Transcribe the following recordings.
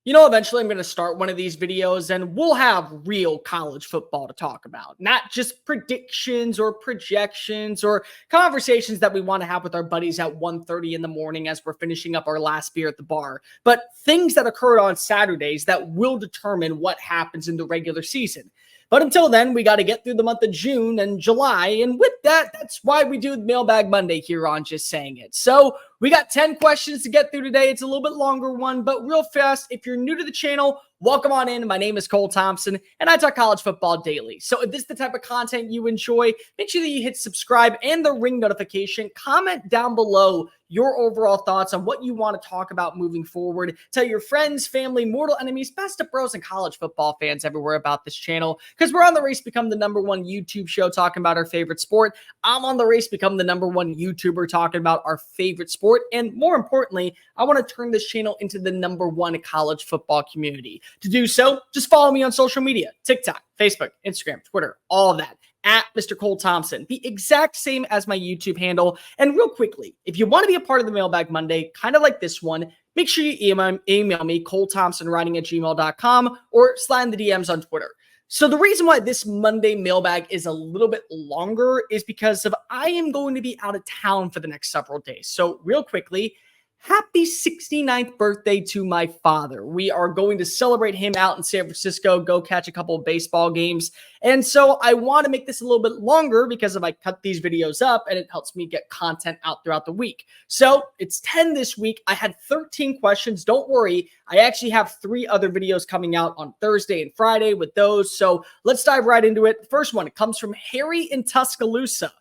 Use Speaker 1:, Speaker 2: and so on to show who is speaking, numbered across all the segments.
Speaker 1: Eventually I'm going to start one of these videos and we'll have real college football to talk about, not just predictions or projections or conversations that we want to have with our buddies at 1:30 in the morning as we're finishing up our last beer at the bar, but things that occurred on Saturdays that will determine what happens in the regular season. But until then, we got to get through the month of June and July. And with that, that's why we do Mailbag Monday here on Just Saying It. So we got 10 questions to get through today. It's a little bit longer one, but real fast, if you're new to the channel, welcome on in. My name is Cole Thompson, and I talk college football daily. So if this is the type of content you enjoy, make sure that you hit subscribe and the ring notification. Comment down below your overall thoughts on what you want to talk about moving forward. Tell your friends, family, mortal enemies, best of bros, and college football fans everywhere about this channel, because we're on the race to become the #1 YouTube show talking about our favorite sport. I'm on the race to become the #1 YouTuber talking about our favorite sport. And more importantly, I want to turn this channel into the #1 college football community. To do so, just follow me on social media: TikTok, Facebook, Instagram, Twitter, all of that, at Mr. Cole Thompson, the exact same as my YouTube handle. And real quickly, if you want to be a part of the Mailbag Monday, kind of like this one, make sure you email me, colethompsonwriting@gmail.com, or slide in the DMs on Twitter. So the reason why this Monday mailbag is a little bit longer is because I am going to be out of town for the next several days. So real quickly, happy 69th birthday to my father. We are going to celebrate him out in San Francisco, go catch a couple of baseball games. And so I want to make this a little bit longer because if I cut these videos up, and it helps me get content out throughout the week. So it's 10 this week. I had 13 questions. Don't worry. I actually have 3 other videos coming out on Thursday and Friday with those. So let's dive right into it. The first one, it comes from Harry in Tuscaloosa.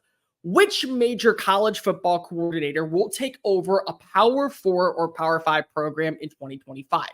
Speaker 1: Which major college football coordinator will take over a Power 4 or Power 5 program in 2025?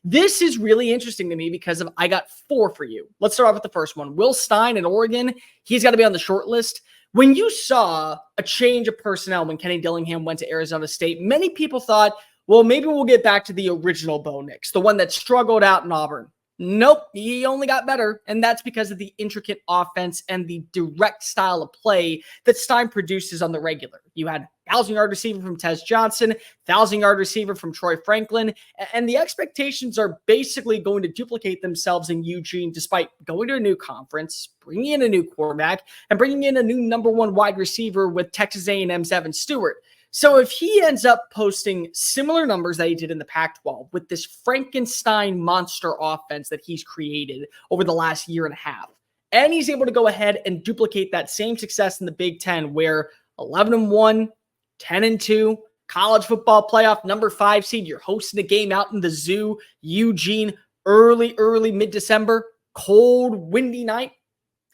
Speaker 1: This is really interesting to me because I got 4 for you. Let's start off with the first one. Will Stein in Oregon. He's got to be on the short list. When you saw a change of personnel when Kenny Dillingham went to Arizona State, many people thought, well, maybe we'll get back to the original Bo Nix, the one that struggled out in Auburn. Nope, he only got better, and that's because of the intricate offense and the direct style of play that Stein produces on the regular. You had 1,000-yard receiver from Tez Johnson, 1,000-yard receiver from Troy Franklin, and the expectations are basically going to duplicate themselves in Eugene despite going to a new conference, bringing in a new quarterback, and bringing in a new #1 wide receiver with Texas A&M's Evan Stewart. So if he ends up posting similar numbers that he did in the Pac-12 with this Frankenstein monster offense that he's created over the last year and a half, and he's able to go ahead and duplicate that same success in the Big Ten where 11-1, 10-2, college football playoff #5 seed, you're hosting a game out in the zoo, Eugene, early mid-December, cold, windy night.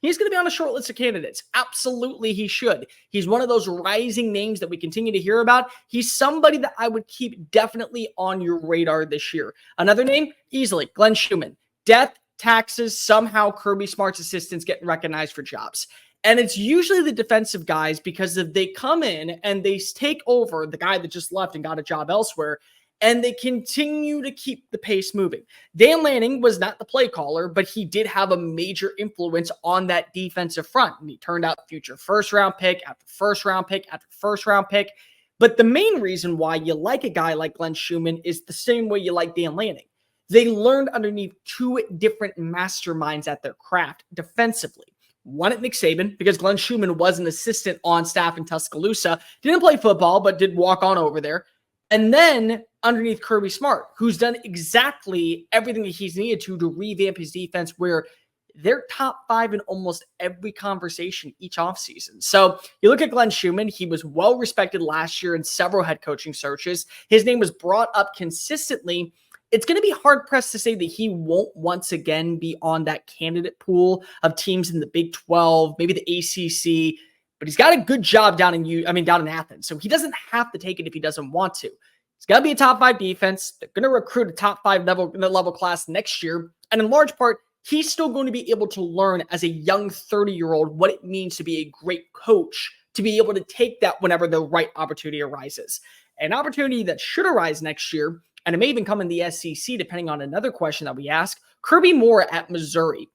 Speaker 1: He's going to be on a short list of candidates. Absolutely, he should. He's one of those rising names that we continue to hear about. He's somebody that I would keep definitely on your radar this year. Another name, easily, Glenn Schumann. Death, taxes, somehow Kirby Smart's assistants getting recognized for jobs. And it's usually the defensive guys because if they come in and they take over the guy that just left and got a job elsewhere, and they continue to keep the pace moving. Dan Lanning was not the play caller, but he did have a major influence on that defensive front. And he turned out future first-round pick after first-round pick after first-round pick. But the main reason why you like a guy like Glenn Schumann is the same way you like Dan Lanning. They learned underneath 2 different masterminds at their craft defensively. One at Nick Saban, because Glenn Schumann was an assistant on staff in Tuscaloosa. Didn't play football, but did walk on over there. And then underneath Kirby Smart, who's done exactly everything that he's needed to revamp his defense, where they're top 5 in almost every conversation each offseason. So you look at Glenn Schumann, he was well respected last year in several head coaching searches. His name was brought up consistently. It's going to be hard pressed to say that he won't once again be on that candidate pool of teams in the Big 12, maybe the ACC. But he's got a good job down in Athens. So he doesn't have to take it if he doesn't want to. It's got to be a top 5 defense. They're going to recruit a top 5 level class next year. And in large part, he's still going to be able to learn as a young 30-year-old what it means to be a great coach, to be able to take that whenever the right opportunity arises. An opportunity that should arise next year, and it may even come in the SEC, depending on another question that we ask, Kirby Moore at Missouri.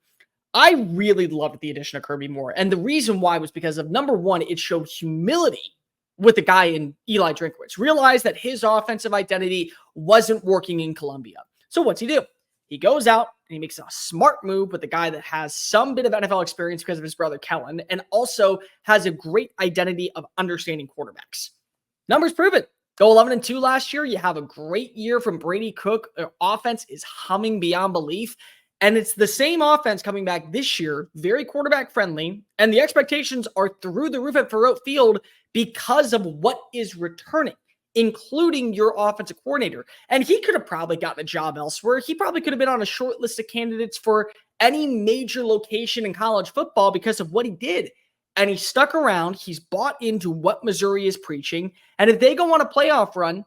Speaker 1: I really loved the addition of Kirby Moore. And the reason why was because of, #1, it showed humility with the guy in Eli Drinkwitz. Realized that his offensive identity wasn't working in Columbia. So what's he do? He goes out and he makes a smart move with a guy that has some bit of NFL experience because of his brother Kellen, and also has a great identity of understanding quarterbacks. Numbers prove it. Go 11-2 last year. You have a great year from Brady Cook. Their offense is humming beyond belief. And it's the same offense coming back this year, very quarterback friendly. And the expectations are through the roof at Faurot Field because of what is returning, including your offensive coordinator. And he could have probably gotten a job elsewhere. He probably could have been on a short list of candidates for any major location in college football because of what he did. And he stuck around. He's bought into what Missouri is preaching. And if they go on a playoff run,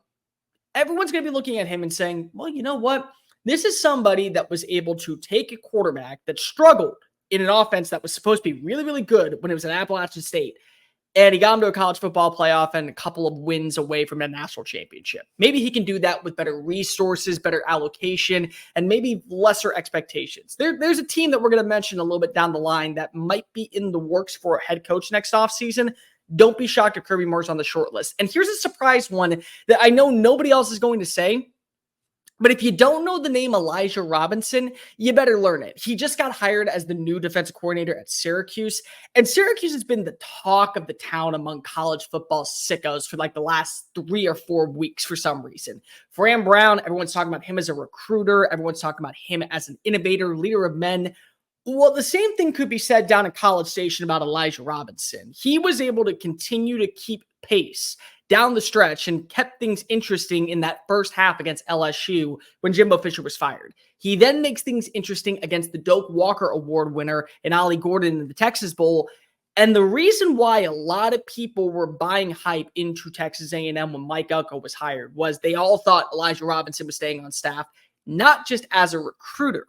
Speaker 1: everyone's going to be looking at him and saying, well, you know what? This is somebody that was able to take a quarterback that struggled in an offense that was supposed to be really, really good when it was at Appalachian State. And he got him to a college football playoff and a couple of wins away from a national championship. Maybe he can do that with better resources, better allocation, and maybe lesser expectations. There's a team that we're going to mention a little bit down the line that might be in the works for a head coach next offseason. Don't be shocked if Kirby Moore's on the short list. And here's a surprise one that I know nobody else is going to say. But if you don't know the name Elijah Robinson, you better learn it. He just got hired as the new defensive coordinator at Syracuse. And Syracuse has been the talk of the town among college football sickos for like the last 3 or 4 weeks for some reason. Fran Brown, everyone's talking about him as a recruiter. Everyone's talking about him as an innovator, leader of men. Well, the same thing could be said down in College Station about Elijah Robinson. He was able to continue to keep pace down the stretch and kept things interesting in that first half against LSU when Jimbo Fisher was fired. He then makes things interesting against the Doak Walker Award winner and Ollie Gordon in the Texas Bowl. And the reason why a lot of people were buying hype into Texas A&M when Mike Elko was hired was they all thought Elijah Robinson was staying on staff, not just as a recruiter,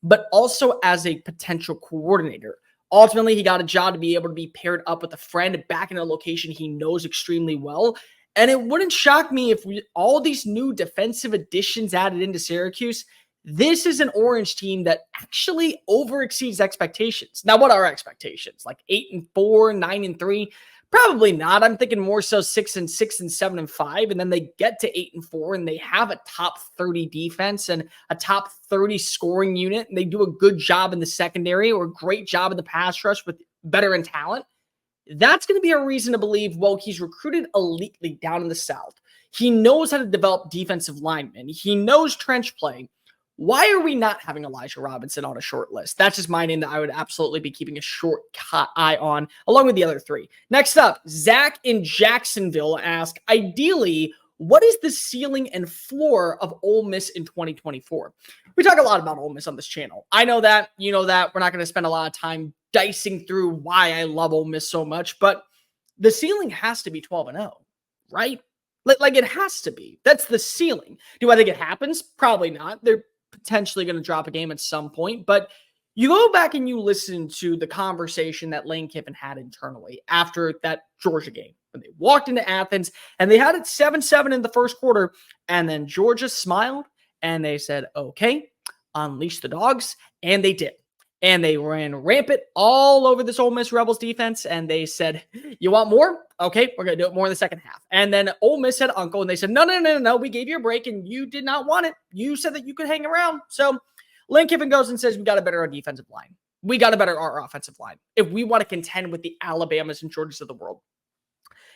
Speaker 1: but also as a potential coordinator. Ultimately, he got a job to be able to be paired up with a friend back in a location he knows extremely well. And it wouldn't shock me if all these new defensive additions added into Syracuse, this is an Orange team that actually overexceeds expectations. Now, what are expectations? Like 8-4, 9-3? Probably not. I'm thinking more so 6-6 and 7-5, and then they get to 8-4, and they have a top 30 defense and a top 30 scoring unit, and they do a good job in the secondary or a great job in the pass rush with veteran talent. That's going to be a reason to believe, well, he's recruited elitely down in the South. He knows how to develop defensive linemen. He knows trench play. Why are we not having Elijah Robinson on a short list? That's just my name that I would absolutely be keeping a short eye on, along with the other 3. Next up, Zach in Jacksonville asked, ideally, what is the ceiling and floor of Ole Miss in 2024? We talk a lot about Ole Miss on this channel. I know that. You know that. We're not going to spend a lot of time dicing through why I love Ole Miss so much, but the ceiling has to be 12-0, right? Like it has to be. That's the ceiling. Do I think it happens? Probably not. They're potentially going to drop a game at some point, but you go back and you listen to the conversation that Lane Kiffin had internally after that Georgia game when they walked into Athens and they had it 7-7 in the first quarter, and then Georgia smiled and they said, okay, unleash the dogs, and they did. And they ran rampant all over this Ole Miss Rebels defense, and they said, you want more? Okay, we're going to do it more in the second half. And then Ole Miss had uncle, and they said, no, we gave you a break, and you did not want it. You said that you could hang around. So Lane Kiffin goes and says, we got to better our defensive line. We got to better our offensive line if we want to contend with the Alabamas and Georgias of the world.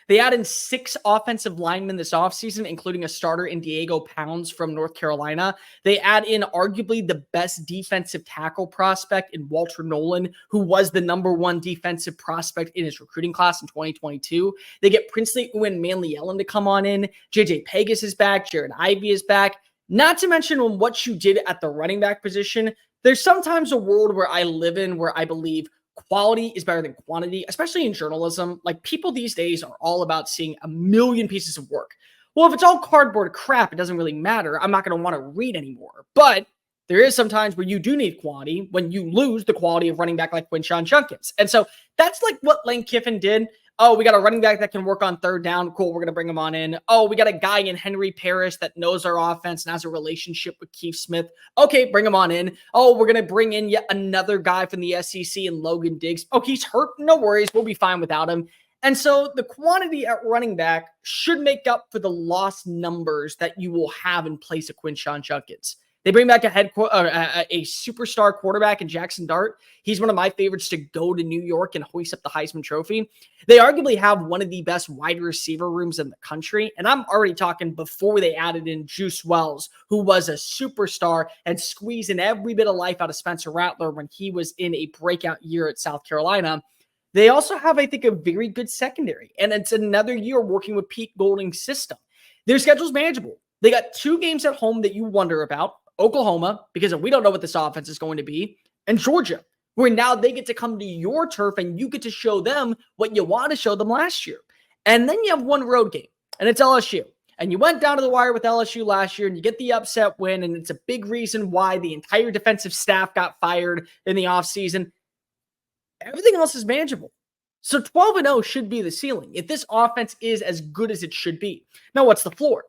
Speaker 1: They added 6 offensive linemen this offseason, including a starter in Diego Pounds from North Carolina. They add in arguably the best defensive tackle prospect in Walter Nolan, who was the #1 defensive prospect in his recruiting class in 2022. They get Princely Uwin Manley-Ellen to come on in. JJ Pegas is back. Jared Ivey is back. Not to mention on what you did at the running back position. There's sometimes a world where I live in where I believe quality is better than quantity, especially in journalism. Like, people these days are all about seeing a million pieces of work. Well, if it's all cardboard crap, it doesn't really matter. I'm not going to want to read anymore. But there is sometimes where you do need quality when you lose the quality of running back like Quinshon Judkins. And so that's like what Lane Kiffin did. Oh, we got a running back that can work on third down. Cool, we're going to bring him on in. Oh, we got a guy in Henry Parrish that knows our offense and has a relationship with Keith Smith. Okay, bring him on in. Oh, we're going to bring in yet another guy from the SEC and Logan Diggs. Oh, he's hurt. No worries. We'll be fine without him. And so the quantity at running back should make up for the lost numbers that you will have in place of Quinshon Judkins. They bring back a superstar quarterback in Jackson Dart. He's one of my favorites to go to New York and hoist up the Heisman Trophy. They arguably have one of the best wide receiver rooms in the country. And I'm already talking before they added in Juice Wells, who was a superstar and squeezing every bit of life out of Spencer Rattler when he was in a breakout year at South Carolina. They also have, I think, a very good secondary. And it's another year working with Pete Golding's system. Their schedule's manageable. They got 2 games at home that you wonder about. Oklahoma, because we don't know what this offense is going to be, and Georgia, where now they get to come to your turf and you get to show them what you want to show them last year. And then you have 1 road game, and it's LSU. And you went down to the wire with LSU last year, and you get the upset win, and it's a big reason why the entire defensive staff got fired in the offseason. Everything else is manageable. So 12-0 should be the ceiling if this offense is as good as it should be. Now, what's the floor?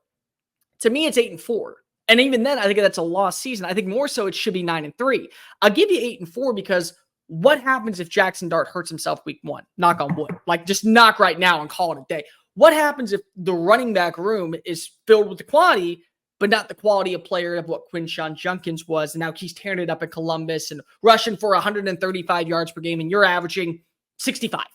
Speaker 1: To me, it's 8-4. And even then, I think that's a lost season. I think more so it should be 9-3. I'll give you 8-4 because what happens if Jackson Dart hurts himself week 1? Knock on wood. Like, just knock right now and call it a day. What happens if the running back room is filled with the quality, but not the quality of player of what Quinshon Judkins was? And now he's tearing it up in Columbus and rushing for 135 yards per game, and you're averaging 65.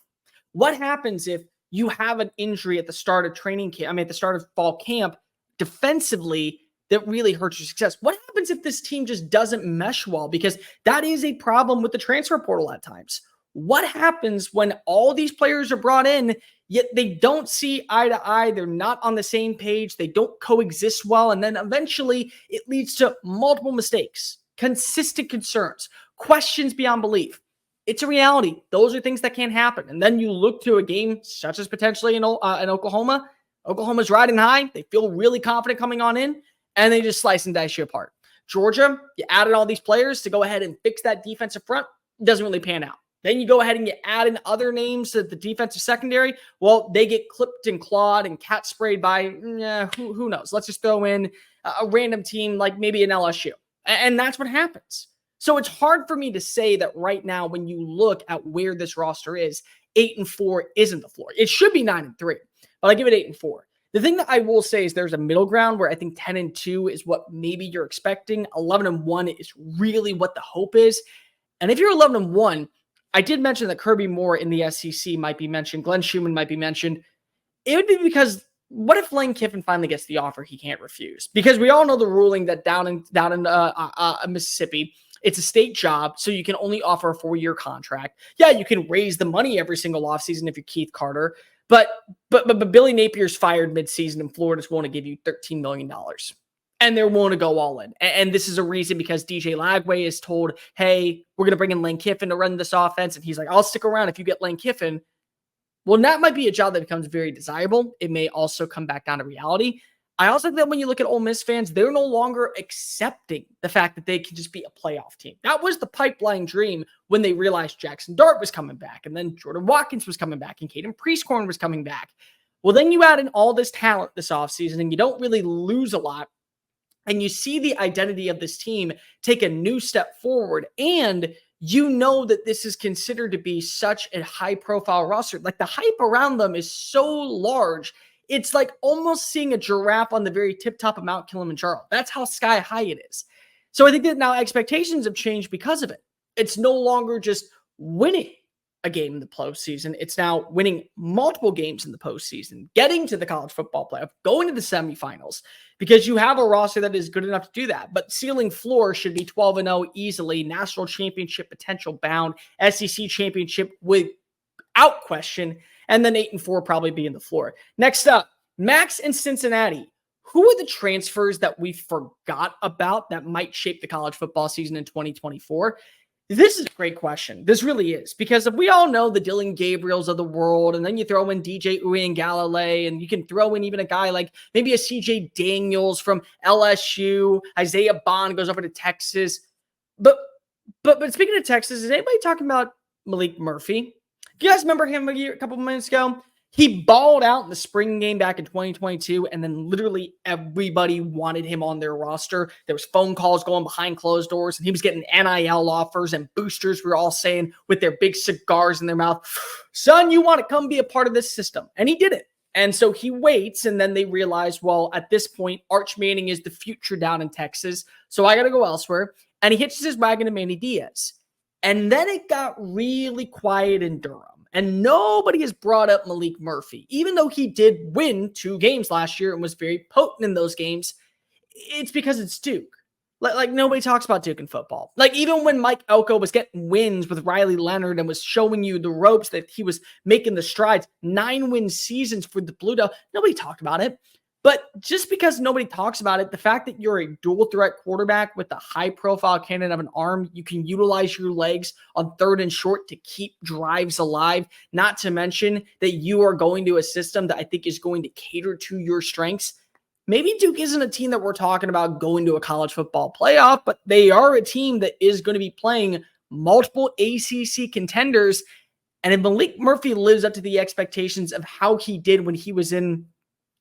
Speaker 1: What happens if you have an injury at the start of training camp, at the start of fall camp, defensively, that really hurts your success? What happens if this team just doesn't mesh well? Because that is a problem with the transfer portal at times. What happens when all these players are brought in, yet they don't see eye to eye? They're not on the same page. They don't coexist well. And then eventually it leads to multiple mistakes, consistent concerns, questions beyond belief. It's a reality. Those are things that can happen. And then you look to a game such as potentially in Oklahoma. Oklahoma's riding high. They feel really confident coming on in, and they just slice and dice you apart. Georgia, you added all these players to go ahead and fix that defensive front. It doesn't really pan out. Then you go ahead and you add in other names to the defensive secondary. Well, they get clipped and clawed and cat sprayed by, who knows? Let's just throw in a random team like maybe an LSU. And that's what happens. So it's hard for me to say that right now when you look at where this roster is, 8-4 isn't the floor. It should be 9-3, but I give it 8-4. The thing that I will say is there's a middle ground where I think 10-2 is what maybe you're expecting. 11-1 is really what the hope is. And if you're 11-1, I did mention that Kirby Moore in the SEC might be mentioned. Glenn Schumann might be mentioned. It would be because what if Lane Kiffin finally gets the offer he can't refuse? Because we all know the ruling that down in Mississippi, it's a state job, so you can only offer a 4-year contract. Yeah, you can raise the money every single offseason if you're Keith Carter. But Billy Napier's fired midseason, and Florida's willing to give you $13 million. And they're willing to go all in. And this is a reason because DJ Lagway is told, hey, we're going to bring in Lane Kiffin to run this offense. And he's like, I'll stick around if you get Lane Kiffin. Well, that might be a job that becomes very desirable. It may also come back down to reality. I also think that when you look at Ole Miss fans, they're no longer accepting the fact that they can just be a playoff team. That was the pipeline dream when they realized Jackson Dart was coming back, and then Jordan Watkins was coming back, and Caden Priestcorn was coming back. Well, then you add in all this talent this offseason, and you don't really lose a lot, and you see the identity of this team take a new step forward, and you know that this is considered to be such a high-profile roster. Like, the hype around them is so large. It's like almost seeing a giraffe on the very tip top of Mount Kilimanjaro. That's how sky high it is. So I think that now expectations have changed because of it. It's no longer just winning a game in the postseason. It's now winning multiple games in the postseason, getting to the college football playoff, going to the semifinals, because you have a roster that is good enough to do that. But ceiling floor should be 12-0 easily, national championship potential bound, SEC championship without question, and then 8-4 probably be in the floor. Next up, Max in Cincinnati. Who are the transfers that we forgot about that might shape the college football season in 2024? This is a great question. This really is. Because if we all know the Dylan Gabriels of the world, and then you throw in DJ Uiagalelei, and you can throw in even a guy like maybe a CJ Daniels from LSU, Isaiah Bond goes over to Texas. But speaking of Texas, is anybody talking about Malik Murphy? Do you guys remember him a couple of minutes ago? He balled out in the spring game back in 2022, and then literally everybody wanted him on their roster. There was phone calls going behind closed doors, and he was getting NIL offers, and boosters were all saying with their big cigars in their mouth, son, you want to come be a part of this system. And he did it. And so he waits, and then they realize, well, at this point, Arch Manning is the future down in Texas, so I got to go elsewhere. And he hitches his wagon to Manny Diaz. And then it got really quiet in Durham. And nobody has brought up Malik Murphy, even though he did win 2 games last year and was very potent in those games. It's because it's Duke. Like nobody talks about Duke in football. Like even when Mike Elko was getting wins with Riley Leonard and was showing you the ropes that he was making the strides, 9-win seasons for the Blue Devils, nobody talked about it. But just because nobody talks about it, the fact that you're a dual threat quarterback with a high profile cannon of an arm, you can utilize your legs on 3rd and short to keep drives alive, not to mention that you are going to a system that I think is going to cater to your strengths. Maybe Duke isn't a team that we're talking about going to a college football playoff, but they are a team that is going to be playing multiple ACC contenders. And if Malik Murphy lives up to the expectations of how he did when he was in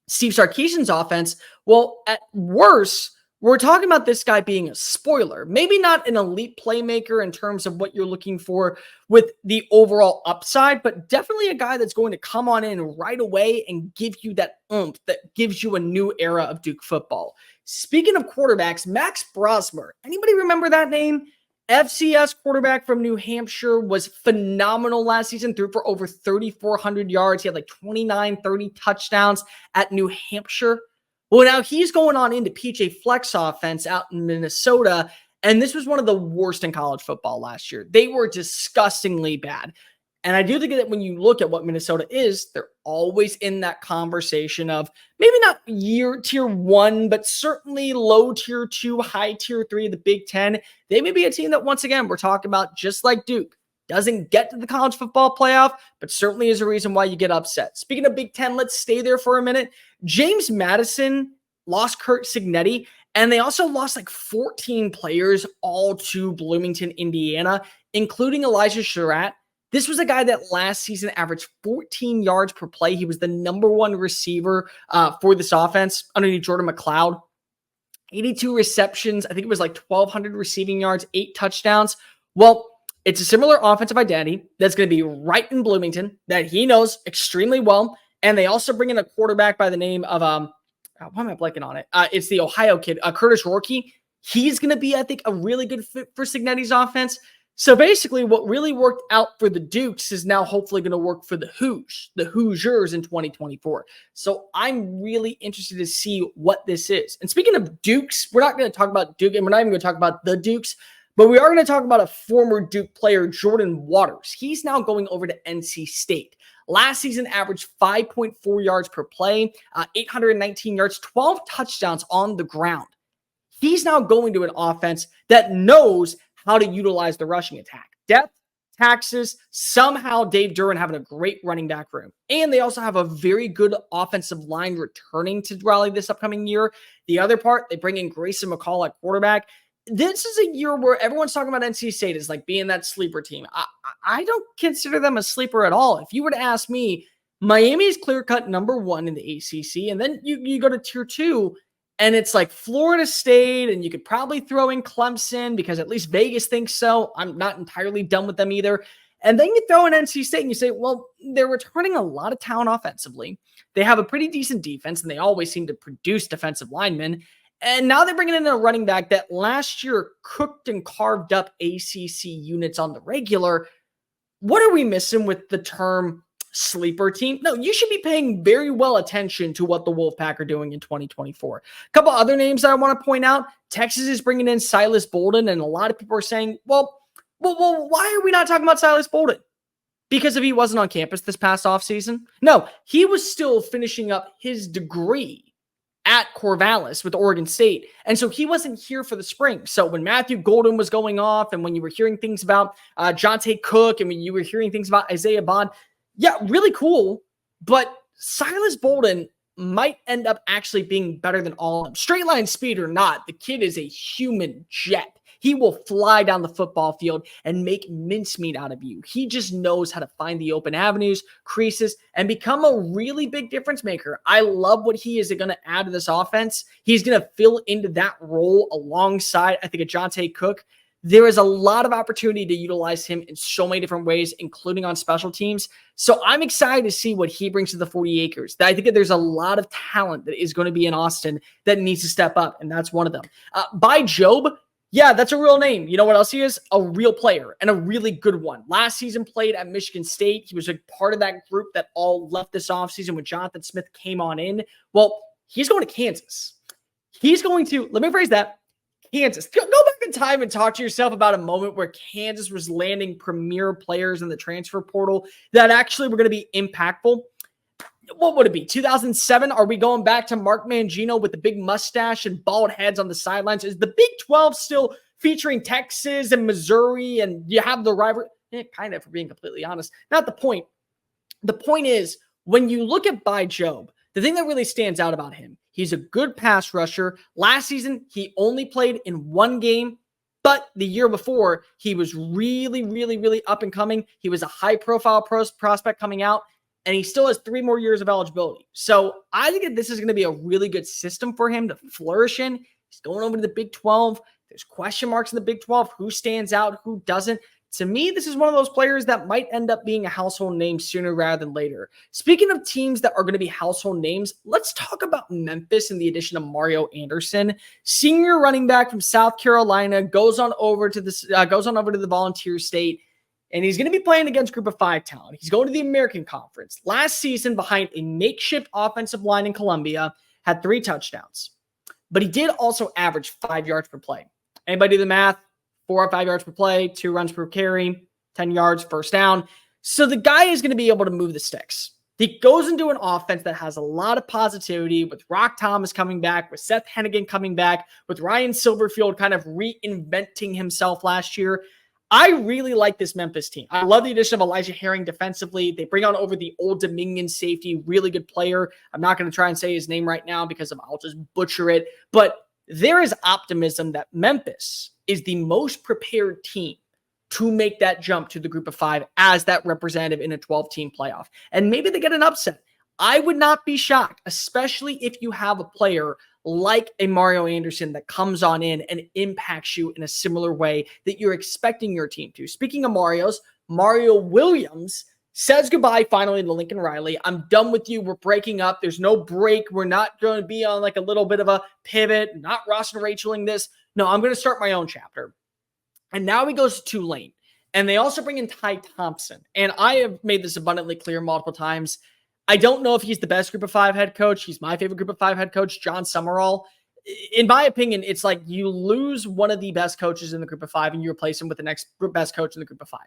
Speaker 1: Steve Sarkisian's offense, well, at worst, we're talking about this guy being a spoiler. Maybe not an elite playmaker in terms of what you're looking for with the overall upside, but definitely a guy that's going to come on in right away and give you that oomph that gives you a new era of Duke football. Speaking of quarterbacks, Max Brosmer. Anybody remember that name? FCS quarterback from New Hampshire, was phenomenal last season, threw for over 3,400 yards. He had like 29, 30 touchdowns at New Hampshire. Well, now he's going on into PJ Fleck's offense out in Minnesota, and this was one of the worst in college football last year. They were disgustingly bad. And I do think that when you look at what Minnesota is, they're always in that conversation of maybe not tier 1, but certainly low tier 2, high tier 3 of the Big Ten. They may be a team that, once again, we're talking about just like Duke. Doesn't get to the college football playoff, but certainly is a reason why you get upset. Speaking of Big Ten, let's stay there for a minute. James Madison lost Kurt Signetti, and they also lost like 14 players all to Bloomington, Indiana, including Elijah Surratt. This was a guy that last season averaged 14 yards per play. He was the number 1 receiver for this offense underneath Jordan McLeod. 82 receptions. I think it was like 1,200 receiving yards, 8 touchdowns. Well, it's a similar offensive identity that's going to be right in Bloomington that he knows extremely well. And they also bring in a quarterback by the name of, why am I blanking on it? It's the Ohio kid, Curtis Rourke. He's going to be, I think, a really good fit for Signetti's offense. So basically what really worked out for the Dukes is now hopefully going to work for the Hoosiers in 2024. So I'm really interested to see what this is. And speaking of Dukes, we're not going to talk about Duke, and we're not even going to talk about the Dukes, but we are going to talk about a former Duke player, Jordan Waters. He's now going over to NC State. Last season averaged 5.4 yards per play, 819 yards, 12 touchdowns on the ground. He's now going to an offense that knows how to utilize the rushing attack. Depth, taxes, somehow Dave Duran having a great running back room. And they also have a very good offensive line returning to Raleigh this upcoming year. The other part, they bring in Grayson McCall at quarterback. This is a year where everyone's talking about NC State as like being that sleeper team. I don't consider them a sleeper at all. If you were to ask me, Miami is clear-cut number 1 in the ACC, and then you go to tier 2, and it's like Florida State, and you could probably throw in Clemson because at least Vegas thinks so. I'm not entirely done with them either. And then you throw in NC State and you say, well, they're returning a lot of talent offensively. They have a pretty decent defense, and they always seem to produce defensive linemen. And now they're bringing in a running back that last year cooked and carved up ACC units on the regular. What are we missing with the term sleeper team? No, you should be paying very well attention to what the Wolfpack are doing in 2024. A couple other names that I want to point out. Texas is bringing in Silas Bolden, and a lot of people are saying, well, why are we not talking about Silas Bolden? Because if he wasn't on campus this past offseason? No, he was still finishing up his degree at Corvallis with Oregon State. And so he wasn't here for the spring. So when Matthew Golden was going off, and when you were hearing things about Jonte Cook, and when you were hearing things about Isaiah Bond, yeah, really cool. But Silas Bolden might end up actually being better than all of them. Straight line speed or not, the kid is a human jet. He will fly down the football field and make mincemeat out of you. He just knows how to find the open avenues, creases, and become a really big difference maker. I love what he is going to add to this offense. He's going to fill into that role alongside, I think, a Jonte Cook. there is a lot of opportunity to utilize him in so many different ways, including on special teams. So I'm excited to see what he brings to the 40 acres. I think that there's a lot of talent that is going to be in Austin that needs to step up, and that's one of them. By Job, yeah, that's a real name. You know what else he is? A real player, and a really good one. Last season played at Michigan State. He was a part of that group that all left this offseason when Jonathan Smith came on in. Well, he's going to Kansas. He's going to, let me phrase that, Kansas. Go back in time and talk to yourself about a moment where Kansas was landing premier players in the transfer portal that actually were going to be impactful. What would it be? 2007? Are we going back to Mark Mangino with the big mustache and bald heads on the sidelines? Is the Big 12 still featuring Texas and Missouri, and you have the rivalry? Kind of, for being completely honest. Not the point. The point is, when you look at By Job, the thing that really stands out about him, he's a good pass rusher. Last season, he only played in one game, but the year before, he was really, really, really up and coming. He was a high-profile prospect coming out, and he still has 3 more years of eligibility. So I think that this is going to be a really good system for him to flourish in. He's going over to the Big 12. There's question marks in the Big 12. Who stands out? Who doesn't? To me, this is one of those players that might end up being a household name sooner rather than later. Speaking of teams that are going to be household names, let's talk about Memphis and the addition of Mario Anderson, senior running back from South Carolina, goes on over to the Volunteer State, and he's going to be playing against Group of 5 talent. He's going to the American Conference. Last season, behind a makeshift offensive line in Columbia, had 3 touchdowns, but he did also average 5 yards per play. Anybody do the math? 4 or 5 yards per play, 2 runs per carry, 10 yards, first down. So the guy is going to be able to move the sticks. He goes into an offense that has a lot of positivity with Rock Thomas coming back, with Seth Hennigan coming back, with Ryan Silverfield kind of reinventing himself last year. I really like this Memphis team. I love the addition of Elijah Herring defensively. They bring on over the Old Dominion safety, really good player. I'm not going to try and say his name right now because I'll just butcher it. But there is optimism that Memphis is the most prepared team to make that jump to the Group of 5 as that representative in a 12-team playoff. And maybe they get an upset. I would not be shocked, especially if you have a player like a Mario Anderson that comes on in and impacts you in a similar way that you're expecting your team to. Speaking of Marios, Mario Williams says goodbye finally to Lincoln Riley. I'm done with you. We're breaking up. There's no break. We're not going to be on like a little bit of a pivot, not Ross and Racheling this. No, I'm going to start my own chapter. And now he goes to Tulane. And they also bring in Ty Thompson. And I have made this abundantly clear multiple times. I don't know if he's the best Group of 5 head coach. He's my favorite Group of 5 head coach, John Summerall. In my opinion, it's like you lose one of the best coaches in the Group of 5 and you replace him with the next best coach in the Group of 5.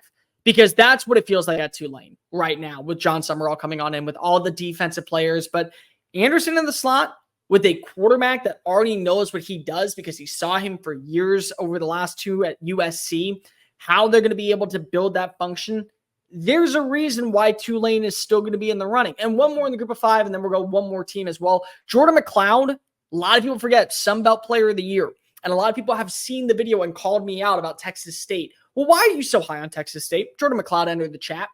Speaker 1: Because that's what it feels like at Tulane right now with John Summerall coming on in with all the defensive players. But Anderson in the slot with a quarterback that already knows what he does because he saw him for years over the last 2 at USC, how they're going to be able to build that function. There's a reason why Tulane is still going to be in the running. And one more in the Group of 5, and then we'll go one more team as well. Jordan McLeod, a lot of people forget, Sun Belt Player of the Year. And a lot of people have seen the video and called me out about Texas State. Well, why are you so high on Texas State? Jordan McLeod entered the chat.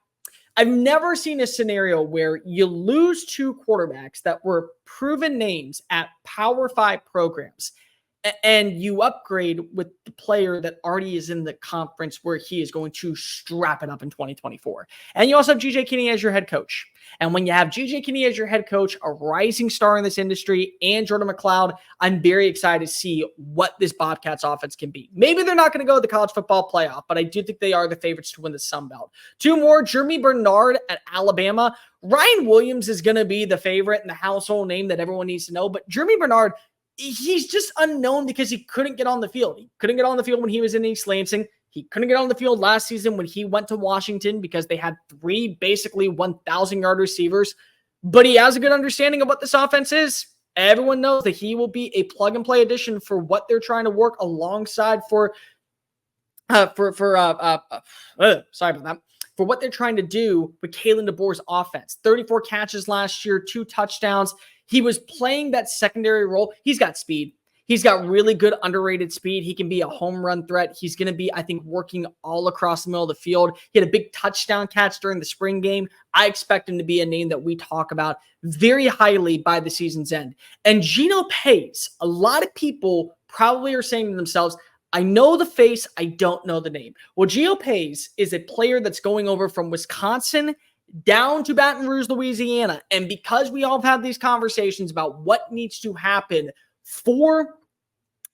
Speaker 1: I've never seen a scenario where you lose 2 quarterbacks that were proven names at Power 5 programs and you upgrade with the player that already is in the conference where he is going to strap it up in 2024. And you also have G.J. Kinney as your head coach. And when you have G.J. Kinney as your head coach, a rising star in this industry, and Jordan McLeod, I'm very excited to see what this Bobcats offense can be. Maybe they're not going to go to the college football playoff, but I do think they are the favorites to win the Sun Belt. 2 more, Jeremy Bernard at Alabama. Ryan Williams is going to be the favorite and the household name that everyone needs to know, but Jeremy Bernard, he's just unknown because he couldn't get on the field. He couldn't get on the field when he was in East Lansing. He couldn't get on the field last season when he went to Washington because they had 3 basically 1,000-yard receivers. But he has a good understanding of what this offense is. Everyone knows that he will be a plug-and-play addition for what they're trying to work alongside for what they're trying to do with Kalen DeBoer's offense. 34 catches last year, 2 touchdowns. He was playing that secondary role. He's got speed. He's got really good underrated speed. He can be a home run threat. He's going to be, I think, working all across the middle of the field. He had a big touchdown catch during the spring game. I expect him to be a name that we talk about very highly by the season's end. And Geno Pace, a lot of people probably are saying to themselves, I know the face, I don't know the name. Well, Gio Pace is a player that's going over from Wisconsin down to Baton Rouge, Louisiana. And because we all have had these conversations about what needs to happen for